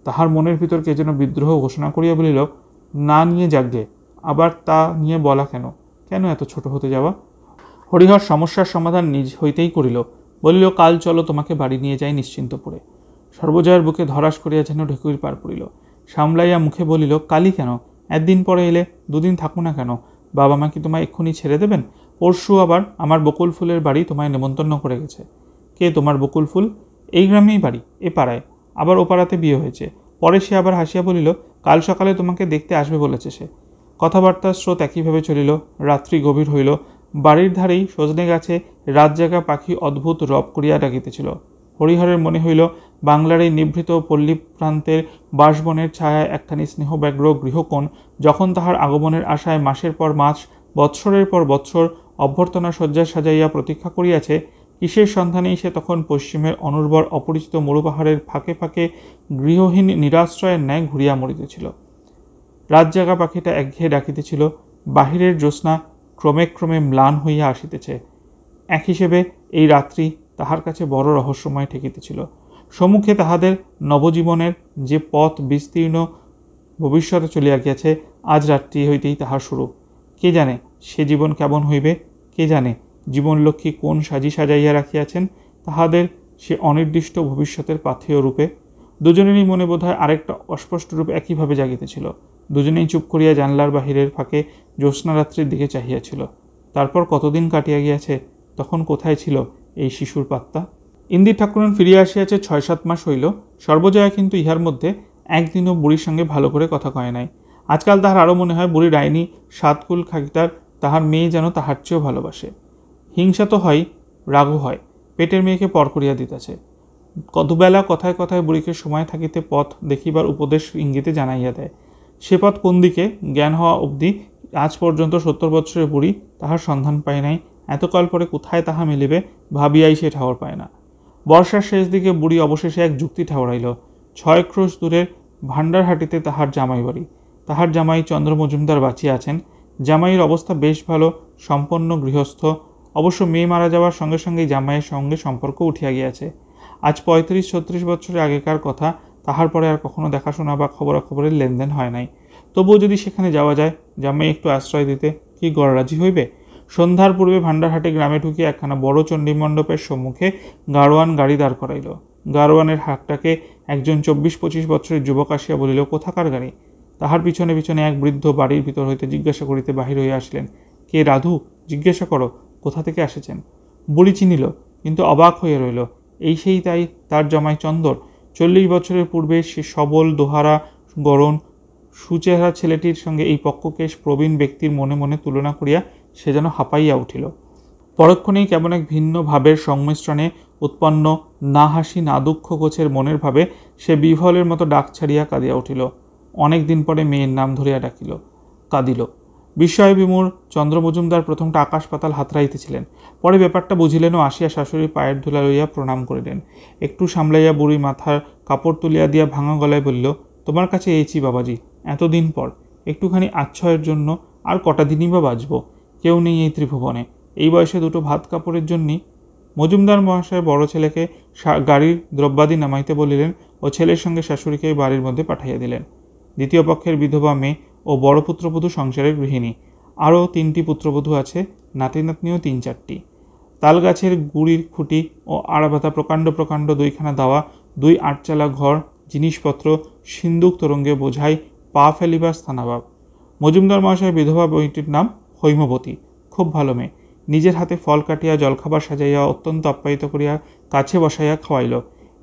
তাহার মনের ভিতর কে যেন বিদ্রোহ ঘোষণা করিয়া বলিল, না নিয়ে যাগ্গে, আবার তা নিয়ে বলা কেন? কেন এত ছোট হতে যাওয়া? হরিহর সমস্যার সমাধান নিজ হইতেই করিল। বলিল, কাল চলো, তোমাকে বাড়ি নিয়ে যাই নিশ্চিন্তপুরে। সর্বজয়ের বুকে ধরাস করিয়া যেন ঢেকুর পার পড়িল। সামলাইয়া মুখে বলিল, কালই কেন? একদিন পরে এলে 2 দিন থাকো না কেন? বাবা মা কি তোমায় এক্ষুনি ছেড়ে দেবেন? পরশু আবার আমার বকুল ফুলের বাড়ি তোমায় নেমন্তন্ন করে গেছে। কে তোমার বকুল ফুল? এই গ্রামেই বাড়ি, এ পাড়ায়। আবার ও পাড়াতে বিয়ে হয়েছে। পরে সে আবার হাসিয়া বলিল, কাল সকালে তোমাকে দেখতে আসবে বলেছে সে। কথাবার্তার স্রোত একইভাবে চলিল। রাত্রি গভীর হইল। বাড়ির ধারেই সজনে গাছে রাত জাগা পাখি অদ্ভুত রব করিয়া ডাকিতেছিল। হরিহরের মনে হইল, বাংলার এই নিভৃত পল্লী প্রান্তের বাঁশবনের ছায়ায় একখানি স্নেহব্যগ্র গৃহকোণ যখন তাহার আগমনের আশায় মাসের পর মাস, বৎসরের পর বৎসর অভ্যর্থনা শয্যা সাজাইয়া প্রতীক্ষা করিয়াছে, কিসের সন্ধানেই সে তখন পশ্চিমের অনুর্বর অপরিচিত মরুপাহাড়ের ফাঁকে ফাঁকে গৃহহীন নিরাশ্রয়ের ন্যায় ঘুরিয়া মরিতেছিল। রাত জাগা পাখিটা একঘেয়ে ডাকিতেছিল। বাহিরের জ্যোৎস্না ক্রমে ক্রমে ম্লান হইয়া আসিতেছে। এক হিসেবে এই রাত্রি তাহার কাছে বড় রহস্যময় ঠেকিতেছিল। সম্মুখে তাহাদের নবজীবনের যে পথ বিস্তীর্ণ ভবিষ্যতে চলিয়া গিয়াছে, আজ রাত্রি হইতেই তাহার শুরু। কে জানে সে জীবন কেমন হইবে? কে জানে জীবনলক্ষ্মী কোন সাজি সাজাইয়া রাখিয়াছেন তাহাদের সে অনির্দিষ্ট ভবিষ্যতের পাথেয় রূপে? দুজনেরই মনে বোধহয় আরেকটা অস্পষ্ট রূপ একইভাবে জাগিতেছিল। দুজনেই চুপ করিয়া জানলার বাহিরের ফাঁকে জ্যোৎস্নারাত্রির দিকে চাহিয়াছিল। তারপর কতদিন কাটিয়া গিয়াছে, তখন কোথায় ছিল এই শিশুর পাত্তা? ইন্দির ঠাকুরন ফিরিয়া আসিয়াছে 6-7 মাস হইল। সর্বজয়া কিন্তু ইহার মধ্যে একদিনও বুড়ির সঙ্গে ভালো করে কথা কয় নাই। আজকাল তাহার আরও মনে হয় বুড়ি ডাইনি সাতকুল খাকিটার তাহার মেয়ে যেন তাহার চেয়েও ভালোবাসে। হিংসা তো হয়, রাগও হয়, পেটের মেয়েকে পর করিয়া দিতেছে। কতবেলা কথায় কথায় বুড়িকে সময় থাকিতে পথ দেখিবার উপদেশ ইঙ্গিতে জানাইয়া দেয়। সে পথ কোন দিকে জ্ঞান হওয়া অবধি আজ পর্যন্ত 70 বৎসরের বুড়ি তাহার সন্ধান পায় নাই। এতকাল পরে কোথায় তাহা মিলিবে ভাবিয়াই সে ঠাওর পায় না। বর্ষার শেষ দিকে বুড়ি অবশেষে এক যুক্তি ঠাওরাইল। 6 ক্রোশ দূরের ভান্ডারহাটিতে তাহার জামাই বাড়ি। তাহার জামাই চন্দ্র মজুমদার বাঁচিয়া আছেন। জামাইয়ের অবস্থা বেশ ভালো, সম্পন্ন গৃহস্থ। অবশ্য মেয়ে মারা যাওয়ার সঙ্গে সঙ্গেই জামাইয়ের সঙ্গে সম্পর্ক উঠিয়া গিয়াছে। আজ 35-36 বছরের আগেকার কথা। তাহার পরে আর কখনো দেখাশোনা বা খবরাখবরের লেনদেন হয় নাই। তবুও যদি সেখানে যাওয়া যায়, জামাই একটু আশ্রয় দিতে কি গড়রাজি হইবে? সন্ধ্যার পূর্বে ভান্ডারহাটে গ্রামে ঢুকিয়া একখানা বড় চণ্ডীমণ্ডপের সম্মুখে গাড়োয়ান গাড়ি দাঁড় করাইল। গাড়োয়ানের হাতটাকে একজন 24-25 বছরের যুবক আসিয়া বলিল, কোথাকার গাড়ি? তাহার পিছনে পিছনে এক বৃদ্ধ বাড়ির ভিতর হইতে জিজ্ঞাসা করিতে বাহির হইয়া আসলেন, কে রাধু? জিজ্ঞাসা করো কোথা থেকে আসেছেন। বুড়ি চিনিল, কিন্তু অবাক হইয়া রইল। এই সেই তাই তার জামাই চন্দর। 40 বছরের পূর্বে সে সবল, দোহারা, গরণ, সুচেহারা ছেলেটির সঙ্গে এই পক্ককেশ প্রবীণ ব্যক্তির মনে মনে তুলনা করিয়া সে যেন হাঁপাইয়া উঠিল। পরক্ষণেই কেমন এক ভিন্ন ভাবের সংমিশ্রণে উৎপন্ন না হাসি না দুঃখ গোছের মনের ভাবে সে বিহ্বলের মতো ডাক ছাড়িয়া কাঁদিয়া উঠিল। অনেক দিন পরে মেয়ের নাম ধরিয়া ডাকিল, কাঁদিল। বিস্ময় বিমূঢ় চন্দ্র মজুমদার প্রথমটা আকাশ পাতাল হাতড়াইতেছিলেন। পরে ব্যাপারটা বুঝিলেন ও আসিয়া শাশুড়ির পায়ের ধুলা লইয়া প্রণাম করিলেন। একটু সামলাইয়া বুড়ি মাথার কাপড় তুলিয়া দিয়া ভাঙা গলায় বলল, তোমার কাছে এইছি বাবাজি, এতদিন পর, একটুখানি আচ্ছয়ের জন্য। আর কটা দিনই বা বাঁচব? কেউ নেই এই ত্রিভুবনে। এই বয়সে দুটো ভাত কাপড়ের জন্যই। মজুমদার মহাশয় বড় ছেলেকে গাড়ির দ্রব্যাদি নামাইতে বলিলেন ও ছেলের সঙ্গে শাশুড়িকে বাড়ির মধ্যে পাঠাইয়া দিলেন। দ্বিতীয় পক্ষের বিধবা মেয়ে ও বড় পুত্রবধূ সংসারের গৃহিণী। আরও 3টি পুত্রবধূ আছে, নাতি নাতনিও 3-4টি। তাল গাছের গুড়ির খুঁটি ও আড়াবাতা প্রকাণ্ড প্রকাণ্ড 2খানা দাওয়া, 2 আটচালা ঘর, জিনিসপত্র, সিন্দুক তরঙ্গে বোঝাই, পা ফেলিবার স্থানাভাব। মজুমদার মহাশয় বিধবা মেয়েটির নাম হৈমবতী। খুব ভালো মেয়ে। নিজের হাতে ফল কাটিয়া জলখাবার সাজাইয়া অত্যন্ত আপ্যায়িত করিয়া কাছে বসাইয়া খাওয়াইল।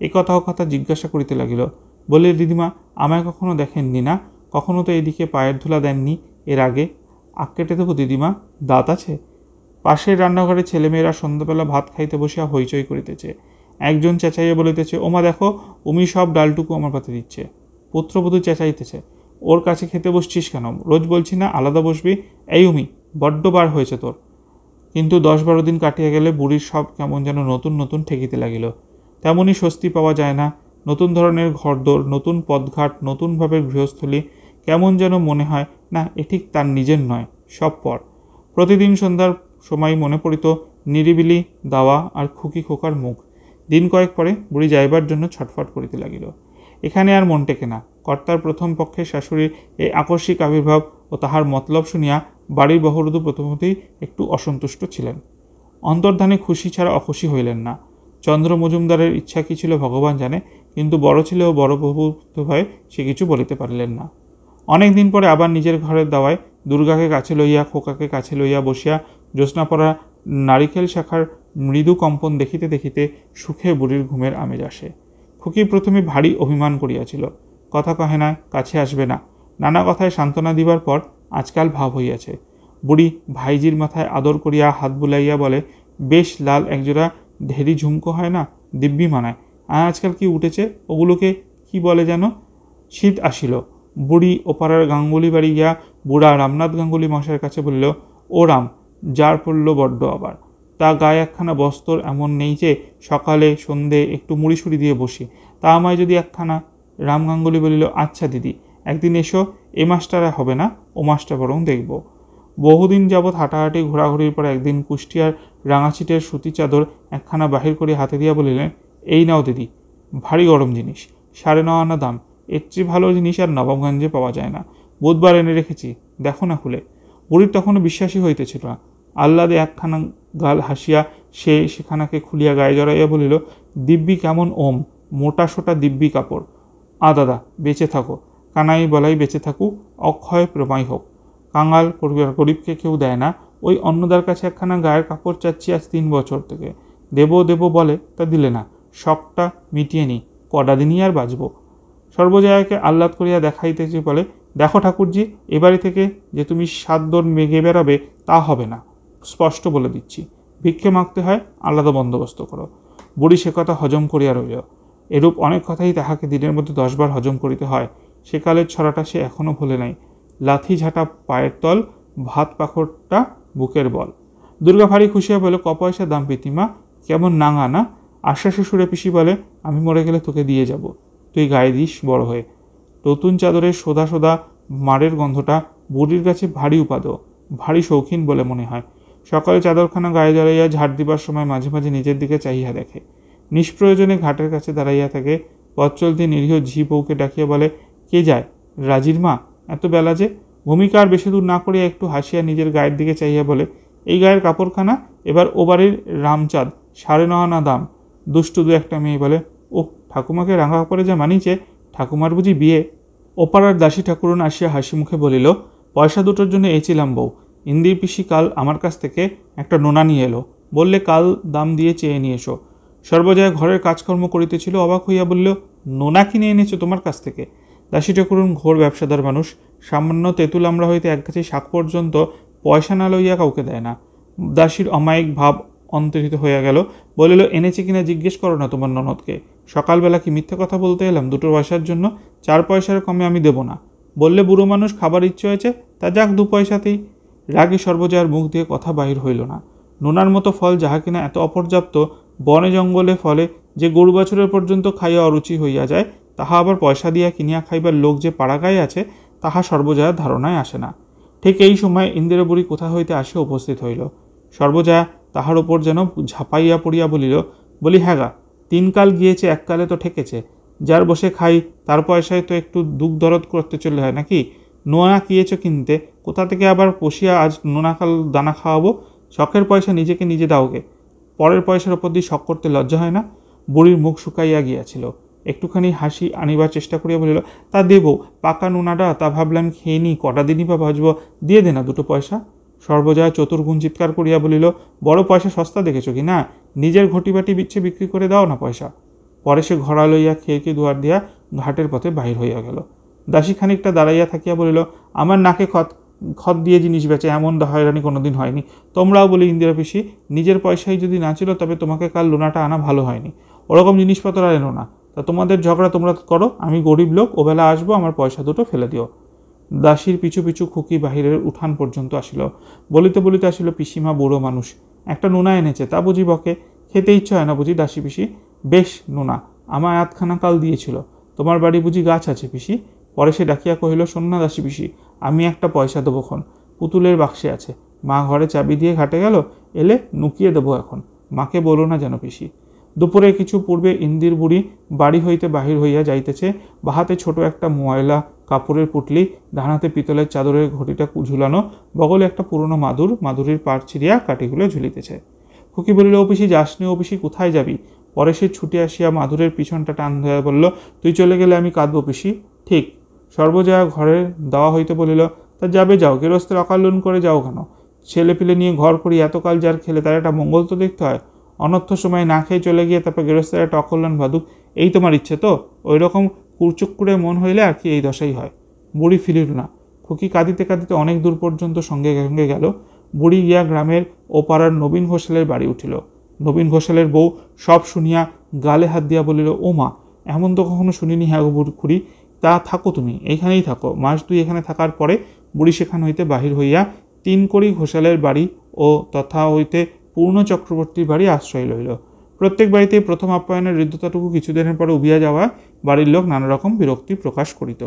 এ কথা ও কথা জিজ্ঞাসা করিতে লাগিল। বলে, দিদিমা, আমায় কখনো দেখেননি না? কখনো তো এদিকে পায়ের ধুলা দেননি এর আগে। আখ কেটে দেবো দিদিমা, দাঁত আছে? পাশের রান্নাঘরে ছেলেমেয়েরা সন্ধ্যাবেলা ভাত খাইতে বসিয়া হইচই করিতেছে। একজন চেঁচাইয়া বলিতেছে, ওমা দেখো, উমি সব ডালটুকু আমার পাতে দিচ্ছে। পুত্রবধূ চেঁচাইতেছে, ওর কাছে খেতে বসছিস কেন? রোজ বলছি না আলাদা বসবি? এই উমি, বড্ড বার হয়েছে তোর। কিন্তু 10-12 দিন কাটিয়া গেলে বুড়ির সব কেমন যেন নতুন নতুন ঠেকিতে লাগিল। তেমনই স্বস্তি পাওয়া যায় না। নতুন ধরনের ঘরদোর, নতুন পথঘাট, নতুনভাবে গৃহস্থলী। কেমন যেন মনে হয় না এ ঠিক তার নিজের নয়, সব পর। প্রতিদিন সন্ধ্যার সময় মনে পড়িত নিরিবিলি দাওয়া আর খুকি খোকার মুখ। দিন কয়েক পরে বুড়ি যাইবার জন্য ছটফট করিতে লাগিল। এখানে আর মন টেকে না। কর্তার প্রথম পক্ষে শাশুড়ির এই আকস্মিক আবির্ভাব ও তাহার মতলব শুনিয়া বাড়ির বহরদু প্রথমতেই একটু অসন্তুষ্ট ছিলেন। অন্তর্ধানে খুশি ছাড়া অখুশি হইলেন না। চন্দ্র মজুমদারের ইচ্ছা কী ছিল ভগবান জানে, কিন্তু বড় ছেলে ও বড় প্রভুত্ব ভয়ে সে কিছু বলিতে পারিলেন না। অনেক দিন পরে আবার নিজের ঘরের দাওয়ায় দুর্গাকে কাছে লইয়া, খোকাকে কাছে লইয়া বসিয়া জ্যোৎস্নাপরা নারিকেল শাখার মৃদু কম্পন দেখিতে দেখিতে সুখে বুড়ির ঘুমের আমেজ আসে। খুকি প্রথমে ভারী অভিমান করিয়াছিল, কথা কহে না, কাছে আসবে না। নানা কথায় সান্ত্বনা দিবার পর আজকাল ভাব হইয়াছে। বুড়ি ভাইজির মাথায় আদর করিয়া হাত বুলাইয়া বলে, বেশ লাল একজোড়া ঢেরি ঝুমকো হয় না, দিব্যি মানায়। আজকাল কি উঠেছে, ওগুলোকে কি বলে যেন? শীত আসিল। বুড়ি ওপাড়ার গাঙ্গুলি বাড়ি গিয়া বুড়া রামনাথ গাঙ্গুলি মশাইয়ের কাছে বলিল, ও রাম, জার পড়ল বড্ড আবার। তা গায়ে একখানা বস্তর এমন নেই যে সকালে সন্ধে একটু মুড়িসুড়ি দিয়ে বসি, তা আমায় যদি একখানা। রাম গাঙ্গুলি বলিল, আচ্ছা দিদি, একদিন এসো। এ মাসটা হবে না, ও মাসটা বরং দেখব। বহুদিন যাবৎ হাঁটাহাঁটি ঘোরাঘুরির পর একদিন কুষ্টিয়ার রাঙাছিটের সুতি চাদর একখানা বাহির করে হাতে দিয়া বলিলেন, এই নাও দিদি, ভারী গরম জিনিস, 9.5 আনা দাম। এর চেয়ে ভালো জিনিস আর নবাবগঞ্জে পাওয়া যায় না। বুধবার এনে রেখেছি, দেখো না খুলে। বুড়ির তখনও বিশ্বাসই হইতেছিল না। আহ্লাদে একখানা গাল হাসিয়া সে সেখানাকে খুলিয়া গায়ে জড়াইয়া বলিল, দিব্যি কেমন ওম, মোটা সোটা দিব্যি কাপড়। দাদা, বেঁচে থাকো। কানাই বলাই বেঁচে থাকুক, অক্ষয় প্রমাই হোক। কাঙাল গরিবকে কেউ দেয় না। ওই অন্নদার কাছে একখানা গায়ের কাপড় চাচ্ছি আজ 3 বছর থেকে। দেবো দেবো বলে, তা দিলে না। শখটা মিটিয়ে নি, কটা দিনই আর বাঁচব। সর্বজয়াকে আহ্লাদ করিয়া দেখাইতেছে বলে, দেখো ঠাকুরজি, এবাড়ি থেকে যে তুমি 7 দর মেঘে বেরাবে তা হবে না, স্পষ্ট বলে দিচ্ছি। ভিক্ষে মাগতে হয়, আলাদা বন্দোবস্ত করো। বুড়ি সে কথা হজম করিয়া রইল। এরূপ অনেক কথাই তাহাকে দিনের মধ্যে 10 বার হজম করিতে হয়। সেকালের ছড়াটা সে এখনও ভোলে নাই। লাথি ঝাঁটা পায়ের তল, ভাত পাখরটা বুকের বল। দুর্গা ভারী খুশিয়া বলে, ক পয়সা দাম প্রীতিমা, কেমন নাঙা না? আশ্বাসে সুরে পিসি বলে, আমি মরে গেলে তোকে দিয়ে যাব, তুই গায়ে দিস বড় হয়ে। নতুন চাদরের সোদা সোদা মারের গন্ধটা বুড়ির কাছে ভারী উপাদেয়, ভারী শৌখিন বলে মনে হয়। সকালে চাদরখানা গায়ে জড়াইয়া ঝাড় দিবার সময় মাঝে মাঝে নিজের দিকে চাহিয়া দেখে। নিষ্প্রয়োজনে ঘাটের কাছে দাঁড়াইয়া থাকে। পথ চলতে নিরীহ ঝি বউকে ডাকিয়া বলে, কে যায়? রাজির মা, এত বেলা যে? ভূমিকা আর বেশি দূর না করিয়া একটু হাসিয়া নিজের গায়ের দিকে চাইয়া বলে, এই গায়ের কাপড়খানা এবার ও বাড়ির রামচাঁদ, 9.5 আনা দাম। দুষ্টু দু একটা মেয়ে বলে, ও ঠাকুমাকে রাঙা কাপড়ে যা মানিছে, ঠাকুমার বুঝি বিয়ে? ওপাড়ার দাসী ঠাকুরন আসিয়া হাসি মুখে বলিল, পয়সা দুটোর জন্য এছিলাম বউ। ইন্দির পিসি কাল আমার কাছ থেকে একটা নোনা নিয়ে এলো, বললে কাল দাম দিয়ে চেয়ে নিয়ে এসো। সর্বজয়া ঘরের কাজকর্ম করিতেছিল, অবাক হইয়া বলল, নোনা কিনে এনেছো তোমার কাছ থেকে? দাসী ঠাকুরন ঘোর ব্যবসাদার মানুষ, সামান্য তেঁতুল আমড়া হইতে একগাছি শাক পর্যন্ত পয়সা না লইয়া কাউকে দেয় না। দাসীর অমায়িক ভাব অন্তরিত হইয়া গেল। বলিল, এনেছে কিনা জিজ্ঞেস করো না তোমার ননদকে। সকালবেলা কি মিথ্যে কথা বলতে এলাম দুটো পয়সার জন্য? 4 পয়সার কমে আমি দেব না। বললে বুড়ো মানুষ, খাবার ইচ্ছে হয়েছে, তা যাক 2 পয়সাতেই। রাগে সর্বজয়ার মুখ দিয়ে কথা বাহির হইল না। নোনার মতো ফল যাহা কিনা এত অপর্যাপ্ত বনে জঙ্গলে ফলে, যে গরু বছরের পর্যন্ত খাইয়া অরুচি হইয়া যায়, তাহা আবার পয়সা দিয়া কিনিয়া খাইবার লোক যে পাড়াগায়ে আছে, তাহা সর্বজয়ার ধারণায় আসে না। ঠিক এই সময় ইন্দিরা বুড়ি কোথা হইতে আসিয়া উপস্থিত হইল। সর্বজয়া তাহার ওপর যেন ঝাঁপাইয়া পড়িয়া বলি, হ্যাঁ গা, 3 কাল গিয়েছে, 1 কালে তো ঠেকেছে। যার বসে খাই তার পয়সায় তো একটু দুঃখ দরদ করতে চলে হয় নাকি? নোনা কিয়েছ কিনতে, কোথা থেকে আবার পশিয়া আজ নোনাকাল দানা খাওয়াবো? শখের পয়সা নিজেকে নিজে দাওগে, পরের পয়সার ওপর দিয়ে শখ করতে লজ্জা হয় না? বুড়ির মুখ শুকাইয়া গিয়াছিল। একটুখানি হাসি আনিবার চেষ্টা করিয়া বলিল, তা দেব, পাকা নোনাটা, তা ভাবলাম খেয়ে নিই, কটা দিনই বা বাঁচব, দিয়ে দে না 2 পয়সা। সর্বজয়া চতুর্গুণ চিৎকার করিয়া বলিল, বড় পয়সা সস্তা দেখেছ কি না? নিজের ঘটিবাটি বিচ্ছে বিক্রি করে দাও না পয়সা। পরে সে ঘোড়া লইয়া খেয়েকে দুয়ার দিয়া ঘাটের পথে বাহির হইয়া গেল। দাসী খানিকটা দাঁড়াইয়া থাকিয়া বলিল, আমার নাকে খত দিয়ে জিনিস বেচে, এমন হয়রানি কোনোদিন হয়নি। তোমরাও বলি ইন্দিরা পিসি, নিজের পয়সাই যদি না ছিল তবে তোমাকে কাল লোনাটা আনা ভালো হয়নি। ওরকম জিনিসপত্র আর এনো না। তা তোমাদের ঝগড়া তোমরা করো, আমি গরিব লোক, ওবেলা আসবো, আমার পয়সা দুটো ফেলে দিও। দাসীর পিছু পিছু খুকি বাহিরের উঠান পর্যন্ত আসিল। বলিতে বলিতে আসিল, পিসিমা বুড়ো মানুষ, একটা নোনা এনেছে, তা বুঝি বকে? খেতে ইচ্ছে হয় না বুঝি দাসী পিসি? বেশ নোনা, আমায় 8খানা কাল দিয়েছিল। তোমার বাড়ি বুঝি গাছ আছে পিসি? পরে সে ডাকিয়া কহিল, শোন না দাসী পিসি, আমি একটা পয়সা দেবো খন, পুতুলের বাক্সে আছে। মা ঘরে চাবি দিয়ে ঘাটে গেল, এলে নুকিয়ে দেবো এখন, মাকে বলো না যেন পিসি। দুপুরে কিছু পূর্বে ইন্দির বুড়ি বাড়ি হইতে বাহির হইয়া যাইতেছে। বাহাতে ছোট একটা ময়লা কাপড়ের পুটলি, ডানাতে পিতলের চাদরের ঘটিটা ঝুলানো, বগলে একটা পুরনো মাদুরির পাড় ছিঁড়িয়া কাঠিগুলো ঝুলিতেছে। খুকি বলিল, ও পিসি যাসনি, ও পিসি কোথায় যাবি? পরে সে ছুটে আসিয়া মাদুরের পিছনটা টান ধরে বলল, তুই চলে গেলে আমি কাঁদবো পিসি। ঠিক। সর্বজয়া ঘরে দেওয়া হইতে বলিল, তা যাবে যাও, গেরস্তের অকালন করে যাও কেন? ছেলে পিলে নিয়ে ঘর করি, এতকাল যার খেলে তার একটা মঙ্গল তো দেখতে হয়। অনর্থ সময় না খেয়ে চলে গিয়ে তারপর গেরস্তের একটা অকল্যাণ বাদুক, এই তোমার ইচ্ছে তো? ওই রকম কুরচুক্কুরে মন হইলে আর কি এই দশাই হয়। বুড়ি ফিরিল না। খুকি কাঁদিতে কাঁদিতে অনেক দূর পর্যন্ত সঙ্গে সঙ্গে গেল। বুড়ি গিয়া গ্রামের ও পাড়ার নবীন ঘোষালের বাড়ি উঠিল। নবীন ঘোষালের বউ সব শুনিয়া গালে হাত দিয়া বলিল, ও মা, এমন তো কখনো শুনিনি। হ্যাঁ গো খুড়ি, তা থাকো তুমি, এইখানেই থাকো। মাস 2 এখানে থাকার পরে বুড়ি সেখান হইতে বাহির হইয়া 3 কড়ি ঘোষালের বাড়ি ও তথা হইতে পূর্ণ চক্রবর্তীর বাড়ি আশ্রয় লইল। প্রত্যেক বাড়িতেই প্রথম আপ্যায়নের হৃদ্যতাটুকু কিছুদিনের পরে উবিয়া যাওয়া বাড়ির লোক নানা রকম বিরক্তি প্রকাশ করিত,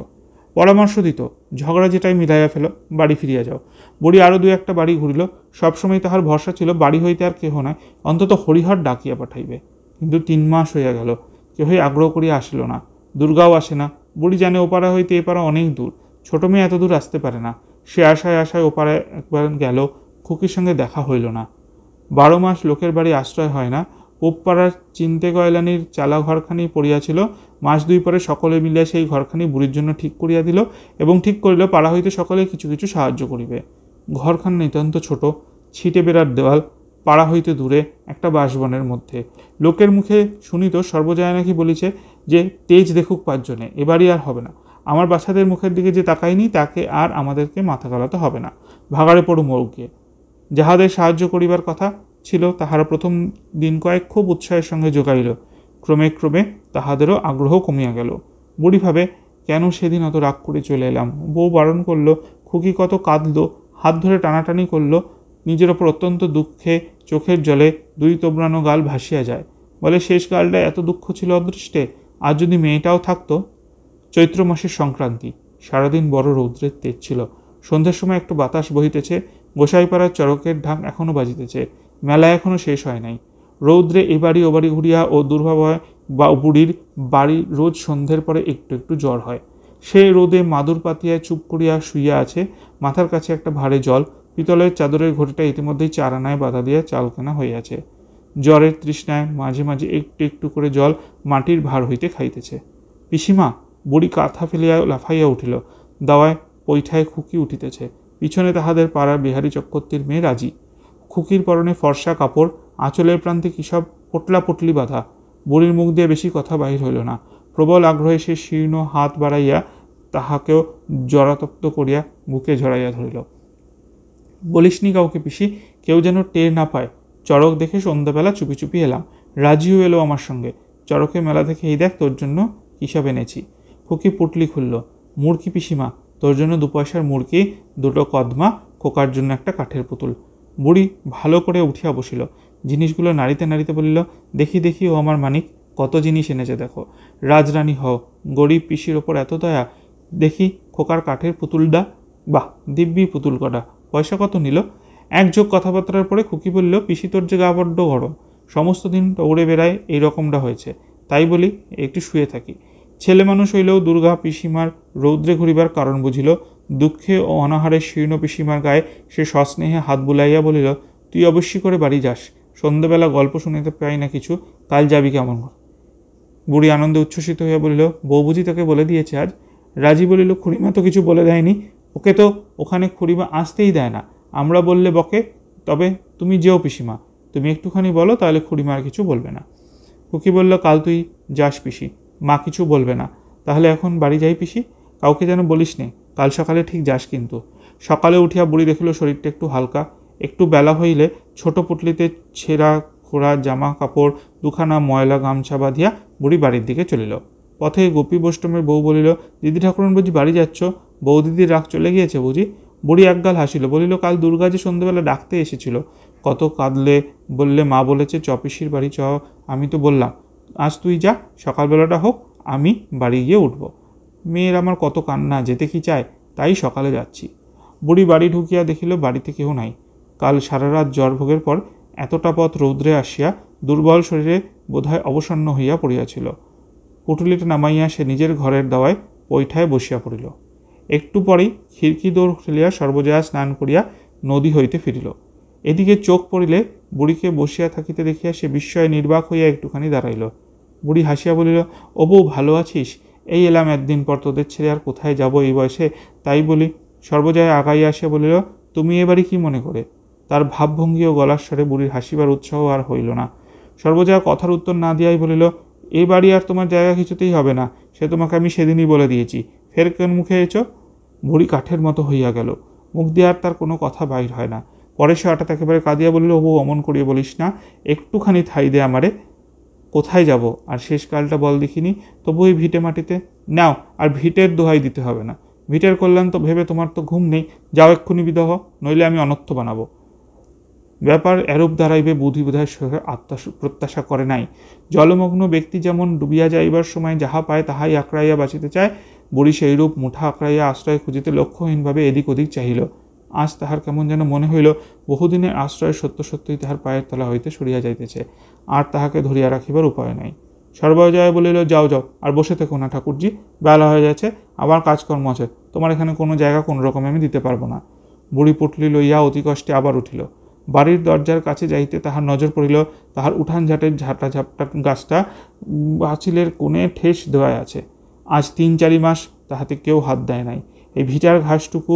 পরামর্শ দিত, ঝগড়া যেটাই মিলাইয়া ফেলো, বাড়ি ফিরিয়া যাও। বুড়ি আরও 2-1টা বাড়ি ঘুরিল। সবসময় তাহার ভরসা ছিল বাড়ি হইতে আর কেহ নয়, অন্তত হরিহর ডাকিয়া পাঠাইবে। কিন্তু 3 মাস হইয়া গেল, কেহই আগ্রহ করিয়া আসিল না। দুর্গাও আসে না। বুড়ি জানে ওপাড়া হইতে এপাড়া অনেক দূর, ছোট মেয়ে এত দূর আসতে পারে না। সে আশায় আশায় ওপাড়ায় একবার গেল, খুকির সঙ্গে দেখা হইল না। 12 মাস লোকের বাড়ি আশ্রয় হয় না। পূবপাড়ার চিনতে গয়লানির চালা ঘরখানি পড়িয়াছিল। মাস 2 পরে সকলে মিলিয়া সেই ঘরখানি বুড়ির জন্য ঠিক করিয়া দিল এবং ঠিক করিল পাড়া হইতে সকলে কিছু কিছু সাহায্য করিবে। ঘরখান নিতান্ত ছোট, ছিটে বেড়ার দেওয়াল, পাড়া হইতে দূরে একটা বাসবনের মধ্যে। লোকের মুখে শুনিত সর্বজয়া নাকি বলিছে যে তেজ দেখুক 5 জনে, এবারই আর হবে না। আমার বাচ্চাদের মুখের দিকে যে তাকাইনি তাকে আর আমাদেরকে মাথা গলাতে হবে না, ভাগাড়ে পড়ু মৌকে। যাহাদের সাহায্য করিবার কথা ছিল তাহারা প্রথম দিন কয়েক খুব উৎসাহের সঙ্গে যোগাইল। ক্রমে ক্রমে তাহাদেরও আগ্রহ কমিয়া গেল। বুড়ি ভাবে, কেন সেদিন অত রাগ করে চলে এলাম? বউ বারণ করলো, খুকি কত কাঁদলো, হাত ধরে টানাটানি করলো, নিজের ওপর অত্যন্ত দুঃখে চোখের জলে 2 তোবড়ানো গাল ভাসিয়া যায়। বলে শেষ গালটায় এত দুঃখ ছিল অদৃষ্টে, আর যদি মেয়েটাও থাকতো। চৈত্র মাসের সংক্রান্তি, সারাদিন বড় রৌদ্রের তেজ ছিল। সন্ধ্যার সময় একটু বাতাস বহিতেছে, গোসাইপাড়ার চরকের ঢাক এখনও বাজিতেছে, মেলা এখনও শেষ হয় নাই। রৌদ্রে এ বাড়ি ও বাড়ি ঘুরিয়া ও দুর্ভাবয় বা বুড়ির বাড়ি রোজ সন্ধ্যের পরে একটু একটু জ্বর হয়। সে রোদে মাদুর পাতিয়ায় চুপ করিয়া শুইয়া আছে, মাথার কাছে একটা ভারে জল, পিতলের চাদরের ঘটিটা ইতিমধ্যেই 4 আনায় বাধা দিয়া চাল কেনা হইয়াছে। জ্বরের তৃষ্ণায় মাঝে মাঝে একটু একটু করে জল মাটির ভার হইতে খাইতেছে। পিসিমা! বুড়ি কাঁথা ফেলিয়া লাফাইয়া উঠিল। দাওয়ায় পৈঠায় খুকি উঠিতেছে, পিছনে তাহাদের পাড়ার বিহারী চক্রবর্তীর মেয়ে রাজি। খুকির পরনে ফর্সা কাপড়, আঁচলের প্রান্তে কী সব পোটলা পুটলি বাঁধা। বুড়ির মুখ দিয়ে বেশি কথা বাহির হইল না। প্রবল আগ্রহে সে শীর্ণ হাত বাড়াইয়া তাহাকেও জরাতপ্ত করিয়া বুকে ঝরাইয়া ধরিল। বলিসনি কাউকে পিসি, কেউ যেন টের না পায়। চড়ক দেখে সন্ধ্যাবেলা চুপি চুপি এলাম, রাজিও এলো আমার সঙ্গে। চড়কে মেলা থেকে এই দেখ তোর জন্য কী সব এনেছি। খুকি পুটলি খুলল। মুরকি পিসিমা, তোর জন্য 2 পয়সার মুরকি, 2টো কদমা, খোকার জন্য একটা কাঠের পুতুল। বুড়ি ভালো করে উঠিয়া বসিল, জিনিসগুলো নাড়িতে নাড়িতে বলিল, দেখি দেখি ও আমার মানিক, কত জিনিস এনেছে দেখো। রাজরানী হও, গরিব পিসির ওপর এত দয়া। দেখি খোকার কাঠের পুতুলটা, বাহ দিব্যি পুতুল কটা। পয়সা কত নিল? 1 যোগ কথাবার্তার পরে খুকি বলল, পিসি তোর যে গা বড্ড গরম, সমস্ত দিন দৌড়ে বেড়ায়, এই রকমটা হয়েছে, তাই বলি একটু শুয়ে থাকি। ছেলে মানুষ হইলেও দুর্গা পিসিমার রৌদ্রে ঘুরিবার কারণ বুঝিল। দুঃখে ও অনাহারে শীর্ণ পিসিমার গায়ে সে সস্নেহে হাত বুলাইয়া বলিল, তুই অবশ্যই করে বাড়ি যাস, সন্ধ্যাবেলা গল্প শুনিতে পাই না কিছু, কাল যাবি কেমন? বুড়ি আনন্দে উচ্ছ্বসিত হইয়া বলিল, বউ বুঝি তোকে বলে দিয়েছে আজ? রাজি বলিল, খুড়িমা তো কিছু বলে দেয়নি, ওকে তো ওখানে খুড়িমা আসতেই দেয় না, আমরা বললে বকে। তবে তুমি যেও পিসিমা, তুমি একটুখানি বলো, তাহলে খুড়িমা আর কিছু বলবে না। খুকি বলল, কাল তুই যাস পিসি, মা কিছু বলবে না। তাহলে এখন বাড়ি যাই পিসি, কাউকে যেন বলিস নে, কাল সকালে ঠিক যাস কিন্তু। সকালে উঠিয়া বুড়ি দেখিল শরীরটা একটু হালকা। একটু বেলা হইলে ছোট পুটলিতে ছেঁড়া খোড়া জামা কাপড় 2খানা ময়লা গামছা বাঁধিয়া বুড়ি বাড়ির দিকে চলিল। পথে গোপী বৈষ্ণবের বউ বলিল, দিদি ঠাকুরন বুঝি বাড়ি যাচ্ছ? বৌদিদির রাগ চলে গিয়েছে বুঝি? বুড়ি একগাল হাসিল, বলিল, কাল দুর্গা যে সন্ধ্যেবেলা ডাকতে এসেছিল, কত কাঁদলে, বললে মা বলেছে চপিসির বাড়ি চ। আমি তো বললাম আজ তুই যা, সকালবেলাটা হোক, আমি বাড়ি গিয়ে উঠব। মেয়ের আমার কত কান্না, যেতে কি চায়, তাই সকালে যাচ্ছি। বুড়ি বাড়ি ঢুকিয়া দেখিল বাড়িতে কেউ নাই। কাল সারা রাত জ্বর ভোগের পর এতটা পথ রৌদ্রে আসিয়া দুর্বল শরীরে বোধহয় অবসন্ন হইয়া পড়িয়াছিল। পুটুলিটা নামাইয়া সে নিজের ঘরের দাওয়ায় পৈঠায় বসিয়া পড়িল। একটু পরেই খিড়কি দৌড় ঠেলিয়া সর্বজয়া স্নান করিয়া নদী হইতে ফিরিল। এদিকে চোখ পড়িলে বুড়িকে বসিয়া থাকিতে দেখিয়া সে বিস্ময়ে নির্বাক হইয়া একটুখানি দাঁড়াইল। বুড়ি হাসিয়া বলিল, ও বউ, ভালো আছিস? এই এলাম একদিন পর, তোদের ছেড়ে আর কোথায় যাব এই বয়সে, তাই বলি। সর্বজয়া আগাইয়া আসিয়া বলিল, তুমি এবারই কি মনে করে? তার ভাবভঙ্গি ও গলার স্বরে বুড়ির হাসিবার উৎসাহ আর হইল না। সর্বজয়া কথার উত্তর না দিয়াই বলিল, এই বাড়ি আর তোমার জায়গা কিছুতেই হবে না, সে তোমাকে আমি সেদিনই বলে দিয়েছি, ফের কেন মুখে এঁচো? বুড়ি কাঠের মতো হইয়া গেল, মুখ দিয়ে আর তার কোনো কথা বাহির হয় না। পরে সে হঠাৎ একেবারে কাঁদিয়া বলিল, ও বউ, অমন করিয়া বলিস না, একটুখানি ঠাই দে আমারে। কোথায় যাব? আর শেষকালটা বল দেখিনি। তবু এই ভিটে মাটিতে নাও, আর ভিটের দোহাই দিতে হবে না। ভিটের কল্যাণ তো ভেবে তোমার তো ঘুম নেই, যাও এক্ষুনি বিদহ, নইলে আমি অনর্থ বানাবো। ব্যাপার এরূপ দাঁড়াইবে বুদ্ধি বোধহয় প্রত্যাশা করে নাই। জলমগ্ন ব্যক্তি যেমন ডুবিয়া যাইবার সময় যাহা পায় তাহাই আঁকড়াইয়া বাঁচিতে চায়, বুড়ি সেইরূপ মুঠা আঁকড়াইয়া আশ্রয় খুঁজিতে লক্ষ্যহীনভাবে এদিক ওদিক চাহিল। আজ তাহার কেমন যেন মনে হইল, বহুদিনের আশ্রয় সত্য সত্যই তাহার পায়ের তলা হইতে সরিয়া যাইতেছে, আর তাহাকে ধরিয়া রাখিবার উপায় নাই। সর্বজয়া বলিল, যাও যাও, আর বসে থেকো না ঠাকুরজি, বেলা হয়ে যাচ্ছে, আবার কাজকর্ম আছে, তোমার এখানে কোনো জায়গা কোনো রকমে আমি দিতে পারবো না। বুড়ি পুটলি লইয়া অতি কষ্টে আবার উঠিল। বাড়ির দরজার কাছে যাইতে তাহার নজর পড়িল, তাহার উঠান ঝাটের ঝাঁটা ঝাপটা গাছটা পাঁচিলের কোণে ঠেস দেওয়া আছে। আজ 3-4 মাস তাহাতে কেউ হাত দেয় নাই। এই ভিটার ঘাসটুকু,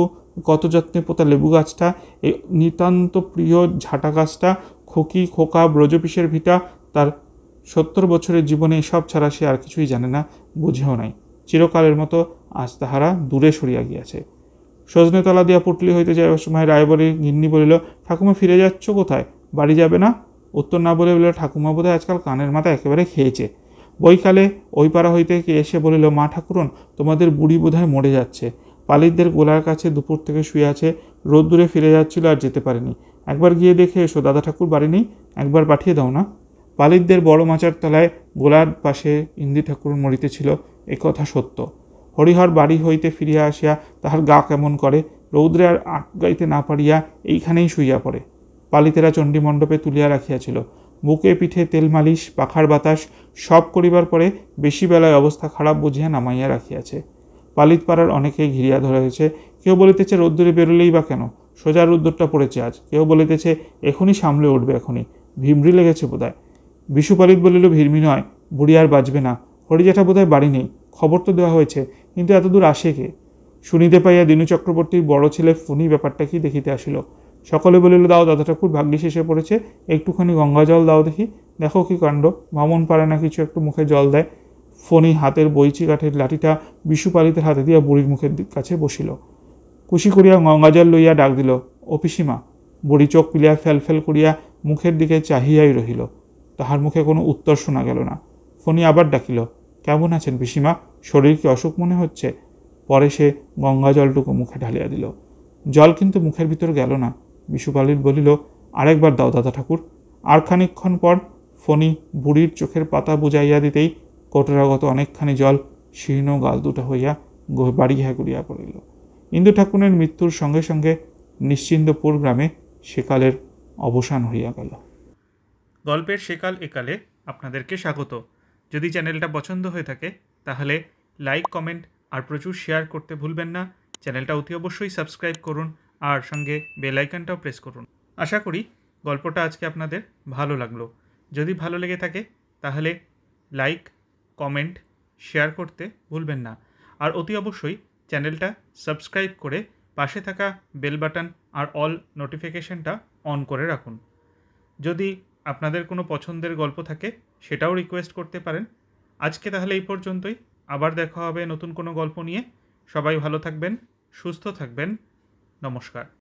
কত যত্নে পোতা লেবু গাছটা, এই নিতান্ত প্রিয় ঝাঁটা গাছটা, খুকি খোকা ব্রজপিসের ভিটা তার 70 বছরের জীবনে এসব ছাড়া সে আর কিছুই জানে না, বুঝেও নাই। চিরকালের মতো আজ তাহারা দূরে সরিয়া গিয়াছে। সজনেতলা দিয়া পুটলি হইতে যাওয়ার সময় রায়বাড়ির গিন্নি বলিল, ঠাকুমা ফিরে যাচ্ছ কোথায়? বাড়ি যাবে না? উত্তর না বলে বলিল, ঠাকুমা বোধহয় আজকাল কানের মাথা একেবারে খেয়েছে। বৈকালে ওই পাড়া হইতে কে এসে বলিল, মা ঠাকুরন, তোমাদের বুড়ি বোধহয় মরে যাচ্ছে। পালিতদের গোলার কাছে দুপুর থেকে শুয়ে আছে, রোদ্দুরে ফিরে যাচ্ছিল আর যেতে পারেনি। একবার গিয়ে দেখে এসো, দাদা ঠাকুর বাড়ি নেই, একবার পাঠিয়ে দাও না। পালিতদের বড় মাচার তলায় গোলার পাশে ইন্দি ঠাকুর মরিতেছিল, এ কথা সত্য। হরিহর বাড়ি হইতে ফিরিয়া আসিয়া তাহার গা কেমন করে, রৌদ্রে আর আটকাইতে না পারিয়া এইখানেই শুইয়া পড়ে। পালিতেরা চণ্ডীমণ্ডপে তুলিয়া রাখিয়াছিল। বুকে পিঠে তেল মালিশ, পাখার বাতাস সব করিবার পরে বেশি বেলায় অবস্থা খারাপ বুঝিয়া নামাইয়া রাখিয়াছে। পালিত পাড়ার অনেকেই ঘিরিয়া ধরেছে। কেউ বলিতেছে রোদ্দুরে বেরোলেই বা কেন, সোজা রোদ্দুরটা পড়েছে আজ। কেউ বলিতেছে এখনই সামলে উঠবে, এখনই ভিমরি লেগেছে বোধহয়। বিশু পালিত বলিল, ভিড়মি নয়, বুড়ি আর বাঁচবে না। হরিজ্যাঠা বোধহয় বাড়ি নেই, খবর তো দেওয়া হয়েছে, কিন্তু এতদূর আসে কে? শুনিতে পাইয়া দিনু চক্রবর্তীর বড় ছেলে ফণি ব্যাপারটা কি দেখিতে আসিল। সকলে বলিল, দাও দাদা ঠাকুর, ভাগ্যিস এসে পড়েছে, একটুখানি গঙ্গা জল দাও দেখি। দেখো কি কাণ্ড, বামন পারে না কিছু একটু মুখে জল দেয়। ফণি হাতের বইচি কাঠের লাঠিটা বিশু পালিতের হাতে দিয়া বুড়ির মুখের কাছে বসিল। কুশি করিয়া গঙ্গা জল লইয়া ডাক দিল, ও পিসিমা। বুড়ি চোখ পিলিয়া ফেল ফেল করিয়া মুখের দিকে চাহিয়াই রহিল। তাহার মুখে কোনো উত্তর শোনা গেল না। ফণি আবার ডাকিল, কেমন আছেন পিসিমা? শরীর কি অসুখ মনে হচ্ছে? পরে সে গঙ্গা জলটুকু মুখে ঢালিয়া দিল। জল কিন্তু মুখের ভিতর গেল না। বিশুপালিত বলিল, আরেকবার দাও দাদা ঠাকুর। আর খানিকক্ষণ পর ফণি বুড়ির চোখের পাতা বুঝাইয়া দিতেই কোটরাগত অনেকখানি জল শীর্ণ গাল দুটা হইয়া বাড়িয়া গড়িয়া পড়িল। ইন্দু ঠাকুরের মৃত্যুর সঙ্গে সঙ্গে নিশ্চিন্দপুর গ্রামে সেকালের অবসান হইয়া গেল। গল্পের সেকাল একালে আপনাদেরকে স্বাগত। যদি চ্যানেলটা পছন্দ হয়ে থাকে তাহলে লাইক, কমেন্ট আর প্রচুর শেয়ার করতে ভুলবেন না। চ্যানেলটা অতি অবশ্যই সাবস্ক্রাইব করুন আর সঙ্গে বেল আইকনটাও প্রেস করুন। আশা করি গল্পটা আজকে আপনাদের ভালো লাগলো। যদি ভালো লেগে থাকে তাহলে লাইক, কমেন্ট, শেয়ার করতে ভুলবেন না। আর অতি অবশ্যই চ্যানেলটা সাবস্ক্রাইব করে পাশে থাকা বেল বাটন আর অল নোটিফিকেশনটা অন করে রাখুন। যদি আপনাদের কোনো পছন্দের গল্প থাকে সেটাও রিকোয়েস্ট করতে পারেন। আজকে তাহলে এই পর্যন্তই। আবার দেখা হবে নতুন কোনো গল্প নিয়ে। সবাই ভালো থাকবেন, সুস্থ থাকবেন। নমস্কার।